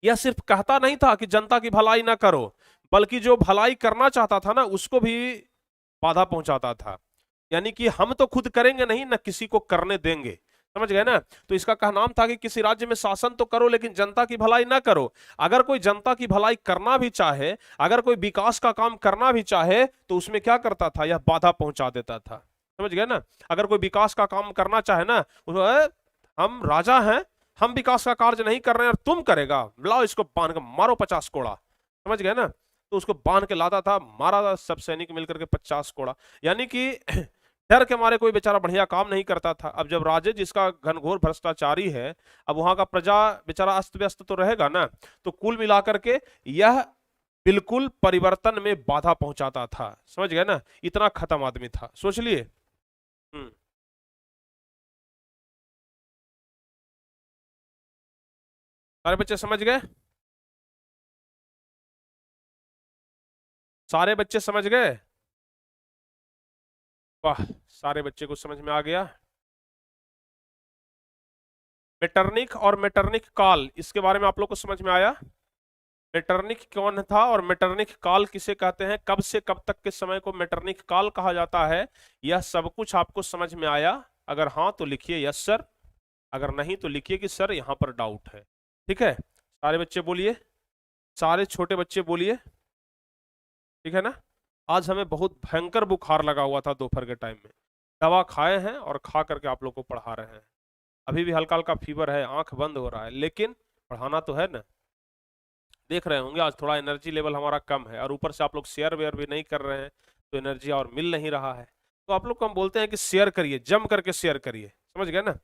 यह सिर्फ कहता नहीं था कि जनता की भलाई ना करो, बल्कि जो भलाई करना चाहता था ना उसको भी बाधा पहुंचाता था। यानी कि हम तो खुद करेंगे नहीं ना किसी को करने देंगे, समझ गए ना। तो इसका कहनाम था कि किसी राज्य में शासन तो करो लेकिन जनता की भलाई ना करो। अगर कोई जनता की भलाई करना भी चाहे, अगर कोई विकास का काम करना भी चाहे तो उसमें क्या करता था, यह बाधा पहुंचा देता था। समझ गए ना। अगर कोई विकास का काम करना चाहे ना, हम राजा हैं, हम विकास का कार्य नहीं कर रहे हैं और तुम करेगा, लाओ इसको बांध कर मारो 50 कोड़ा। समझ गए ना। तो उसको बांध के लाता था, मारा सब सैनिक मिलकर के 50 कोड़ा। यानी कि डर के मारे कोई बेचारा बढ़िया काम नहीं करता था। अब जब राजे जिसका घनघोर भ्रष्टाचारी है, अब वहां का प्रजा बेचारा अस्त व्यस्त तो रहेगा ना। तो कुल मिलाकर के यह बिल्कुल परिवर्तन में बाधा पहुंचाता था। समझ गए ना, इतना खत्म आदमी था, सोच लिए। सारे बच्चे समझ गए? सारे बच्चे समझ गए? वाह, सारे बच्चे को समझ में आ गया। मेटरनिख और मेटरनिख काल, इसके बारे में आप लोग को समझ में आया? मेटरनिख कौन था और मेटरनिख काल किसे कहते हैं, कब से कब तक के समय को मेटरनिख काल कहा जाता है, यह सब कुछ आपको समझ में आया? अगर हाँ तो लिखिए यस सर, अगर नहीं तो लिखिए कि सर यहाँ पर डाउट है। ठीक है, सारे बच्चे बोलिए, सारे छोटे बच्चे बोलिए, ठीक है ना। आज हमें बहुत भयंकर बुखार लगा हुआ था दोपहर के टाइम में, दवा खाए हैं और खा करके आप लोग को पढ़ा रहे हैं। अभी भी हल्का हल्का फीवर है, आंख बंद हो रहा है, लेकिन पढ़ाना तो है ना। देख रहे होंगे आज थोड़ा एनर्जी लेवल हमारा कम है और ऊपर से आप लोग शेयर वेयर भी नहीं कर रहे हैं तो एनर्जी और मिल नहीं रहा है। तो आप लोग को हम बोलते हैं कि शेयर करिए, जम करके शेयर करिए, समझ गए ना।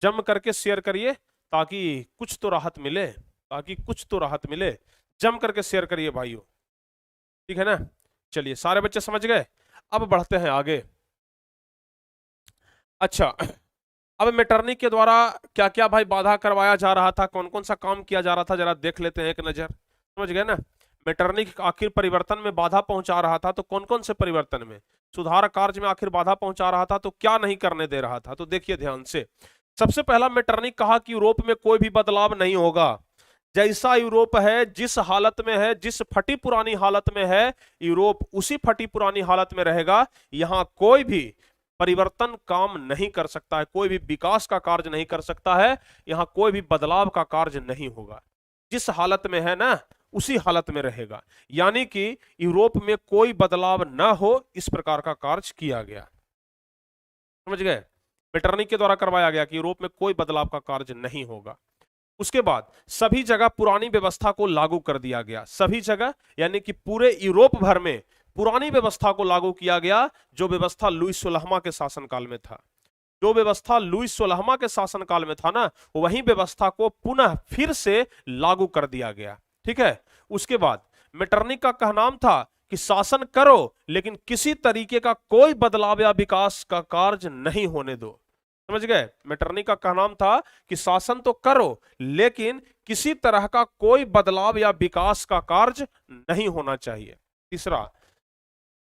जम करके शेयर करिए ताकि कुछ तो राहत मिले, ताकि कुछ तो राहत मिले। जम करके शेयर करिए भाइयों, ठीक है ना। चलिए सारे बच्चे समझ गए, अब बढ़ते हैं आगे। अच्छा, अब मेटरनिख के द्वारा क्या क्या भाई बाधा करवाया जा रहा था, कौन कौन सा काम किया जा रहा था, जरा देख लेते हैं एक नजर। समझ गए ना। मेटरनिख आखिर परिवर्तन में बाधा पहुंचा रहा था तो कौन कौन से परिवर्तन में, सुधार कार्य में आखिर बाधा पहुंचा रहा था तो क्या नहीं करने दे रहा था, तो देखिए ध्यान से। सबसे पहला मेटरनिख कहा कि यूरोप में कोई भी बदलाव नहीं होगा, जैसा यूरोप है, जिस हालत में है, जिस फटी पुरानी हालत में है यूरोप, उसी फटी पुरानी हालत में रहेगा। यहां कोई भी परिवर्तन काम नहीं कर सकता है, कोई भी विकास का कार्य नहीं कर सकता है, यहां कोई भी बदलाव का कार्य नहीं होगा। जिस हालत में है ना उसी हालत में रहेगा। यानी कि यूरोप में कोई बदलाव ना हो, इस प्रकार का कार्य किया गया। समझ गए। मेटरनिख के द्वारा करवाया गया कि यूरोप में कोई बदलाव का कार्य नहीं होगा। उसके बाद सभी जगह पुरानी व्यवस्था को लागू कर दिया गया, सभी जगह यानी कि पूरे यूरोप भर में पुरानी व्यवस्था को लागू किया गया, जो व्यवस्था लुईस 16वां के शासनकाल में था। जो व्यवस्था लुईस 16वां के शासनकाल में था ना, वही व्यवस्था को पुनः फिर से लागू कर दिया गया। ठीक है। उसके बाद मेटरनिख का कहनाम था कि शासन करो लेकिन किसी तरीके का कोई बदलाव या विकास का कार्य नहीं होने दो। समझ गए। मेटरनिख का कहनाम था कि शासन तो करो लेकिन किसी तरह का कोई बदलाव या विकास का कार्य नहीं होना चाहिए। तीसरा,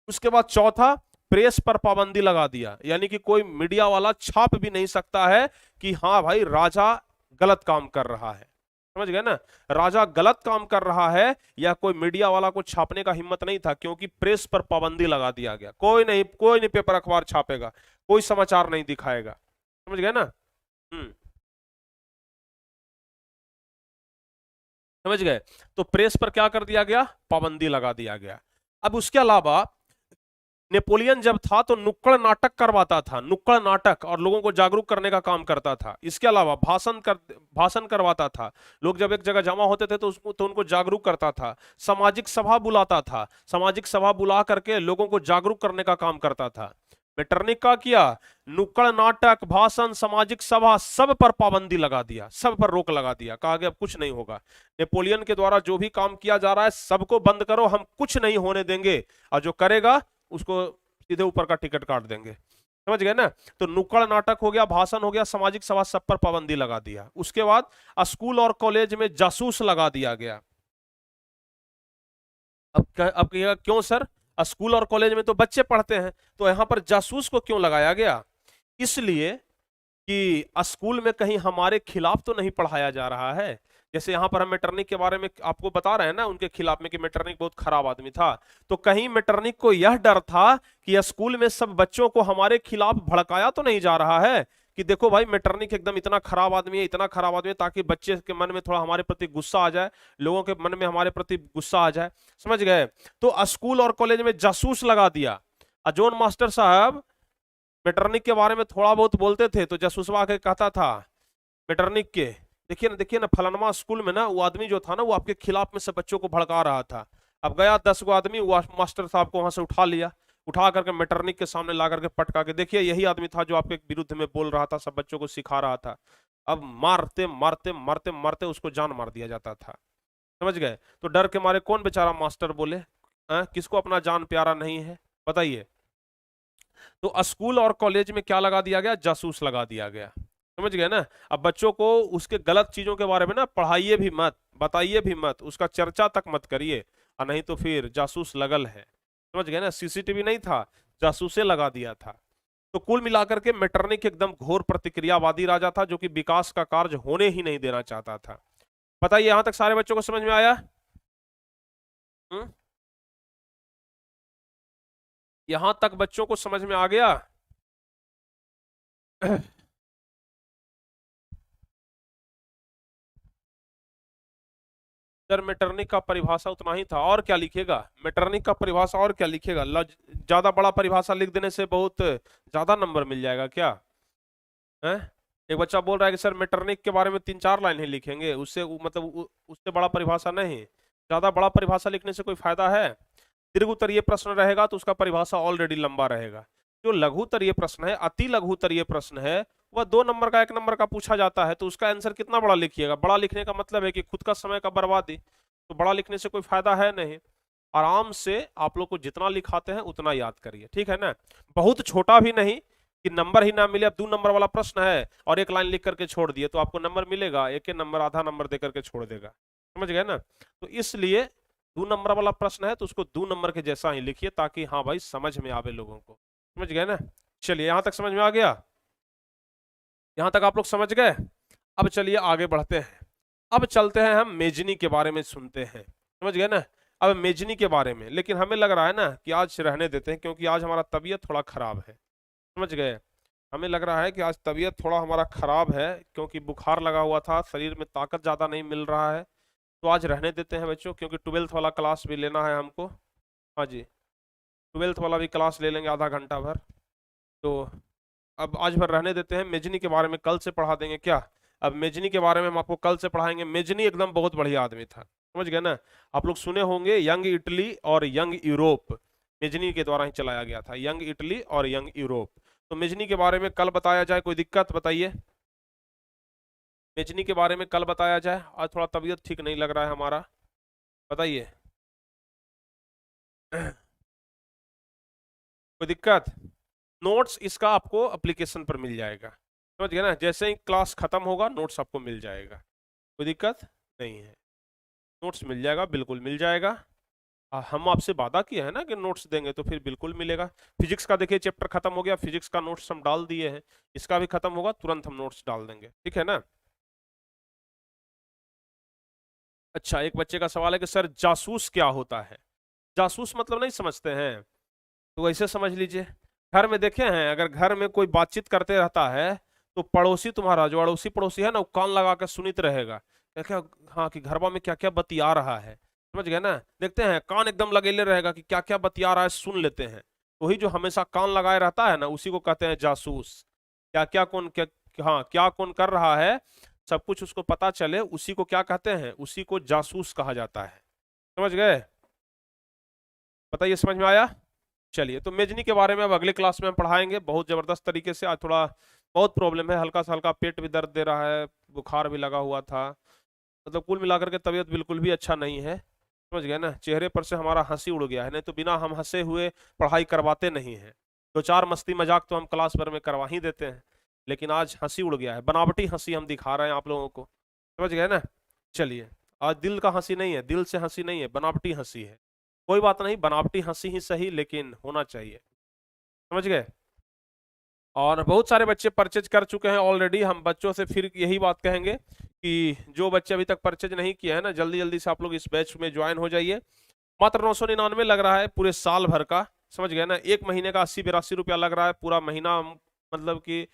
उसके बाद चौथा, प्रेस पर पाबंदी लगा दिया, यानी कि कोई मीडिया वाला छाप भी नहीं सकता है कि हाँ भाई राजा गलत काम कर रहा है। समझ गए ना। राजा गलत काम कर रहा है या कोई मीडिया वाला को छापने का हिम्मत नहीं था, क्योंकि प्रेस पर पाबंदी लगा दिया गया। कोई नहीं पेपर अखबार छापेगा, कोई समाचार नहीं दिखाएगा। समझ गए ना। समझ गए। तो प्रेस पर क्या कर दिया गया, पाबंदी लगा दिया गया। अब उसके अलावा नेपोलियन जब था तो नुक्कड़ नाटक करवाता था, नुक्कड़ नाटक, और लोगों को जागरूक करने का काम करता था। इसके अलावा भाषण करवाता था। लोग जब एक जगह जमा होते थे तो उनको जागरूक करता था। सामाजिक सभा बुलाता था, सामाजिक सभा बुला करके लोगों को जागरूक करने का काम करता था। मेटरनिख का किया, नुक्कड़ नाटक, भाषण, सामाजिक सभा, सब पर पाबंदी लगा दिया, सब पर रोक लगा दिया। कहा गया अब कुछ नहीं होगा। नेपोलियन के द्वारा जो भी काम किया जा रहा है सबको बंद करो, हम कुछ नहीं होने देंगे, और जो करेगा उसको सीधे ऊपर का टिकट काट देंगे। समझ गए ना। तो नुक्कड़ नाटक हो गया, भाषण हो गया, सामाजिक सभा, सब पर पाबंदी लगा दिया। उसके बाद स्कूल और कॉलेज में जासूस लगा दिया गया। अब क्यों सर, स्कूल और कॉलेज में तो बच्चे पढ़ते हैं, तो यहां पर जासूस को क्यों लगाया गया? इसलिए कि स्कूल में कहीं हमारे खिलाफ तो नहीं पढ़ाया जा रहा है। जैसे यहाँ पर हम मेटरनिक के बारे में आपको बता रहे हैं ना, उनके खिलाफ में कि मेटरनिक बहुत खराब आदमी था, तो कहीं मेटरनिक को यह डर था कि स्कूल में सब बच्चों को हमारे खिलाफ भड़काया तो नहीं जा रहा है कि देखो भाई मेटरनिक एकदम इतना खराब आदमी है, इतना खराब आदमी है, ताकि बच्चे के मन में थोड़ा हमारे प्रति गुस्सा आ जाए, लोगों के मन में हमारे प्रति गुस्सा आ जाए। समझ गए। तो स्कूल और कॉलेज में जासूस लगा दिया। अजोन मास्टर साहब मेटरनिक के बारे में थोड़ा बहुत बोलते थे तो जासूसवा के कहता था मेटरनिक के, देखिए ना फलानमा स्कूल में ना वो आदमी जो था ना वो आपके खिलाफ में से बच्चों को भड़का रहा था। अब गया 10 गो आदमी, वो मास्टर साहब को वहां से उठा लिया, उठा करके मेटरनिक के सामने ला करके पटका के, देखिए यही आदमी था जो आपके विरुद्ध में बोल रहा था, सब बच्चों को सिखा रहा था। अब मारते मारते मारते मारते उसको जान मार दिया जाता था। समझ गए। तो डर के मारे कौन बेचारा मास्टर बोले, किसको अपना जान प्यारा नहीं है, बताइए। तो स्कूल और कॉलेज में क्या लगा दिया गया? जासूस लगा दिया गया। समझ गए ना। अब बच्चों को उसके गलत चीजों के बारे में ना पढ़ाइए भी मत, बताइए भी मत, उसका चर्चा तक मत करिए, और नहीं तो फिर जासूस लगल है। समझ गए ना। सीसीटीवी नहीं था, जासूसे लगा दिया था। तो कुल मिलाकर के मेटरनिक एकदम घोर प्रतिक्रियावादी राजा था, जो कि विकास का कार्य होने ही नहीं देना चाहता था। बताइए यहां तक सारे बच्चों को समझ में आया? यहां तक बच्चों को समझ में आ गया? सर मेटरनिक का परिभाषा उतना ही था, और क्या लिखेगा? मेटरनिक का परिभाषा और क्या लिखेगा? ज्यादा बड़ा परिभाषा लिख देने से बहुत ज्यादा नंबर मिल जाएगा क्या है? एक बच्चा बोल रहा है कि सर मेटरनिक के बारे में 3-4 लाइन ही लिखेंगे, उससे मतलब उससे बड़ा परिभाषा नहीं। ज्यादा बड़ा परिभाषा लिखने से कोई फायदा है? दीर्घ उत्तरीय प्रश्न रहेगा तो उसका परिभाषा ऑलरेडी लंबा रहेगा। जो लघु उत्तरीय प्रश्न है, अति लघु उत्तरीय प्रश्न है, वह 2 नंबर का 1 नंबर का पूछा जाता है, तो उसका आंसर कितना बड़ा लिखिएगा? बड़ा लिखने का मतलब है कि खुद का समय का बर्बादी, तो बड़ा लिखने से कोई फायदा है नहीं। आराम से आप लोग को जितना लिखाते हैं उतना याद करिए, ठीक है ना। बहुत छोटा भी नहीं कि नंबर ही ना मिले। अब 2 नंबर वाला प्रश्न है और 1 लाइन लिख करके छोड़ दिए तो आपको नंबर मिलेगा? 1 नंबर, आधा नंबर दे करके छोड़ देगा। समझ गए ना। तो इसलिए 2 नंबर वाला प्रश्न है तो उसको 2 नंबर के जैसा ही लिखिए, ताकि हाँ भाई समझ में आवे लोगों को। समझ गए ना। चलिए यहां तक समझ में आ गया? यहां तक आप लोग समझ गए? अब चलिए आगे बढ़ते हैं। अब चलते हैं हम मेजनी के बारे में सुनते हैं। समझ गए ना। अब मेजनी के बारे में, लेकिन हमें लग रहा है ना कि आज रहने देते हैं, क्योंकि आज हमारा तबीयत थोड़ा खराब है। समझ गए। हमें लग रहा है कि आज तबीयत थोड़ा हमारा खराब है, क्योंकि बुखार लगा हुआ था, शरीर में ताकत ज्यादा नहीं मिल रहा है। तो आज रहने देते हैं बच्चों, क्योंकि 12th वाला क्लास भी लेना है हमको। हाँ जी, 12th वाला भी क्लास ले लेंगे आधा घंटा भर। तो अब आज भर रहने देते हैं। मेजनी के बारे में कल से पढ़ा देंगे क्या? अब मेजनी के बारे में हम आपको कल से पढ़ाएंगे। मेजनी एकदम बहुत बढ़िया आदमी था। समझ गए ना। आप लोग सुने होंगे यंग इटली और यंग यूरोप, मेजनी के द्वारा ही चलाया गया था, यंग इटली और यंग यूरोप। तो मेजनी के बारे में कल बताया जाए, कोई दिक्कत बताइए? मेजनी के बारे में कल बताया जाए। आज थोड़ा तबीयत ठीक नहीं लग रहा है हमारा, बताइए। कोई दिक्कत? नोट्स इसका आपको एप्लीकेशन पर मिल जाएगा। समझ गए ना। जैसे ही क्लास खत्म होगा नोट्स आपको मिल जाएगा, कोई दिक्कत नहीं है। नोट्स मिल जाएगा, बिल्कुल मिल जाएगा। हम आपसे वादा किए हैं ना कि नोट्स देंगे, तो फिर बिल्कुल मिलेगा। फिजिक्स का देखिए चैप्टर खत्म हो गया, फिजिक्स का नोट्स हम डाल दिए हैं। इसका भी खत्म होगा, तुरंत हम नोट्स डाल देंगे, ठीक है ना। अच्छा, एक बच्चे का सवाल है कि सर जासूस क्या होता है? जासूस मतलब नहीं समझते हैं? तो वैसे समझ लीजिए, घर में देखे हैं, अगर घर में कोई बातचीत करते रहता है तो पड़ोसी तुम्हारा, जो अड़ोसी पड़ोसी है ना, वो कान लगा कर सुनित रहेगा क्या क्या, हाँ कि घरवा में क्या क्या बतिया रहा है। समझ गए ना। देखते हैं कान एकदम लगेले रहेगा कि क्या क्या बतिया रहा है, सुन लेते हैं। वही जो हमेशा कान लगाए रहता है ना, उसी को कहते हैं जासूस। क्या क्या कौन क्या, हाँ क्या कौन कर रहा है, सब कुछ उसको पता चले, उसी को क्या कहते हैं? उसी को जासूस कहा जाता है। समझ गए? बताइए समझ में आया? चलिए, तो मेजनी के बारे में अब अगले क्लास में हम पढ़ाएंगे बहुत जबरदस्त तरीके से। आज थोड़ा बहुत प्रॉब्लम है, हल्का सा हल्का पेट भी दर्द दे रहा है, बुखार भी लगा हुआ था, मतलब कुल मिलाकर के तबीयत बिल्कुल भी अच्छा नहीं है। समझ गए ना, चेहरे पर से हमारा हंसी उड़ गया है, नहीं तो बिना हम हंसे हुए पढ़ाई करवाते नहीं है। दो चार मस्ती मजाक तो हम क्लास भर में करवा ही देते हैं, लेकिन आज हंसी उड़ गया है, बनावटी हंसी हम दिखा रहे हैं आप लोगों को। समझ गए ना। चलिए, आज दिल का हंसी नहीं है, दिल से हंसी नहीं है, बनावटी हंसी है। कोई बात नहीं, बनावटी हंसी ही सही, लेकिन होना चाहिए। समझ गए। और बहुत सारे बच्चे परचेज कर चुके हैं ऑलरेडी। हम बच्चों से फिर यही बात कहेंगे कि जो बच्चे अभी तक परचेज नहीं किए हैं ना, जल्दी जल्दी से आप लोग इस बैच में ज्वाइन हो जाइए। मात्र 999 लग रहा है पूरे साल भर का। समझ गए ना, एक महीने का 80-82 रुपया लग रहा है पूरा महीना, मतलब कि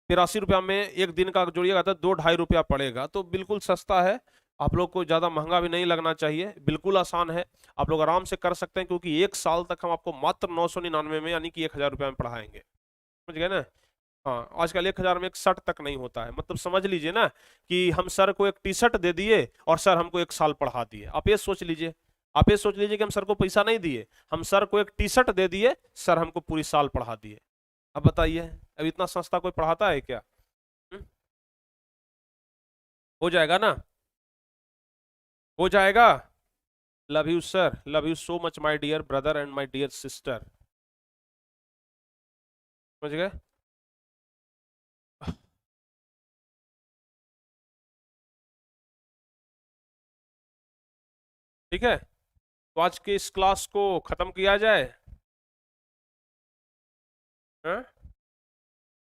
83 रुपया में एक दिन का जोड़िएगा तो 2-2.5 रुपया पड़ेगा, तो बिल्कुल सस्ता है। आप लोग को ज़्यादा महंगा भी नहीं लगना चाहिए, बिल्कुल आसान है, आप लोग आराम से कर सकते हैं, क्योंकि एक साल तक हम आपको मात्र 999 में यानी कि 1000 रुपया में पढ़ाएंगे। समझ गए ना। हाँ, आजकल 1000 में एक शर्ट तक नहीं होता है, मतलब समझ लीजिए ना कि हम सर को एक टी शर्ट दे दिए और सर हमको एक साल पढ़ा दिए। आप ये सोच लीजिए, आप ये सोच लीजिए कि हम सर को पैसा नहीं दिए, हम सर को एक टी शर्ट दे दिए, सर हमको पूरी साल पढ़ा दिए। अब बताइए, अब इतना सस्ता कोई पढ़ाता है क्या? हम्म? हो जाएगा ना, हो जाएगा। Love you sir, love you so much my dear brother and my dear sister. समझ गए। ठीक है, तो आज के इस क्लास को खत्म किया जाए। हाँ?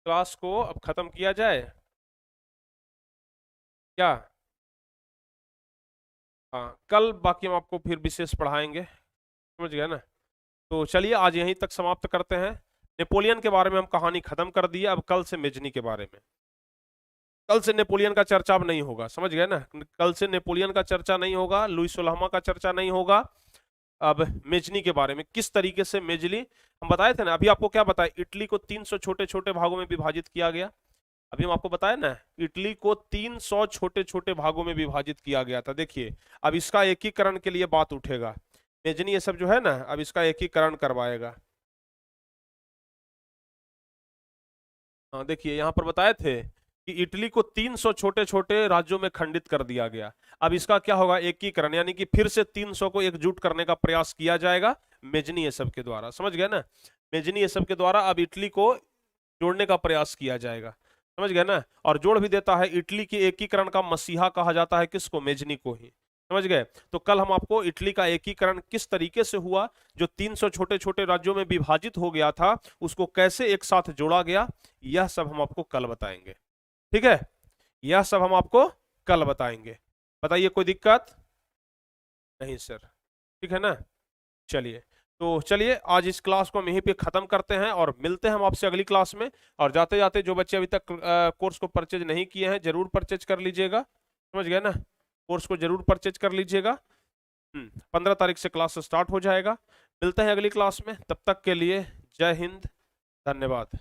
क्लास को अब खत्म किया जाए क्या? हाँ, कल बाकी हम आपको फिर विशेष पढ़ाएंगे। समझ गए ना। तो चलिए, आज यहीं तक समाप्त करते हैं। नेपोलियन के बारे में हम कहानी खत्म कर दी है, अब कल से मेजनी के बारे में। कल से नेपोलियन का चर्चा अब नहीं होगा, समझ गए ना। कल से नेपोलियन का चर्चा नहीं होगा, लुई सोलहमा का चर्चा नहीं होगा। अब मेजनी के बारे में, किस तरीके से मेजली, हम बताए थे ना, अभी आपको क्या बताया, इटली को 300 छोटे छोटे भागों में विभाजित किया गया। अभी हम आपको बताया ना, इटली को 300 छोटे छोटे भागों में विभाजित किया गया था। देखिए, अब इसका एकीकरण के लिए बात उठेगा। मेजनी ये सब जो है ना, अब इसका एकीकरण करवाएगा। हाँ, देखिए यहाँ पर बताए थे कि इटली को 300 छोटे छोटे राज्यों में खंडित कर दिया गया। अब इसका क्या होगा, एकीकरण, यानी कि फिर से 300 को एकजुट करने का प्रयास किया जाएगा मेजनी ये सब के द्वारा। समझ गए ना, मेजनी ये सब के द्वारा अब इटली को जोड़ने का प्रयास किया जाएगा। समझ गए ना। और जोड़ भी देता है, इटली के एकीकरण का मसीहा कहा जाता है किसको, मेजनी को ही। समझ गए। तो कल हम आपको इटली का एकीकरण किस तरीके से हुआ, जो 300 छोटे छोटे राज्यों में विभाजित हो गया था, उसको कैसे एक साथ जोड़ा गया, यह सब हम आपको कल बताएंगे। ठीक है, यह सब हम आपको कल बताएंगे। बताइए, कोई दिक्कत? नहीं सर, ठीक है ना। चलिए, तो चलिए आज इस क्लास को हम यहीं पे खत्म करते हैं और मिलते हैं हम आपसे अगली क्लास में। और जाते जाते जो बच्चे अभी तक कोर्स को परचेज नहीं किए हैं, जरूर परचेज कर लीजिएगा। समझ गए ना, कोर्स को जरूर परचेज कर लीजिएगा। 15 तारीख से क्लास स्टार्ट हो जाएगा। मिलते हैं अगली क्लास में, तब तक के लिए जय हिंद, धन्यवाद।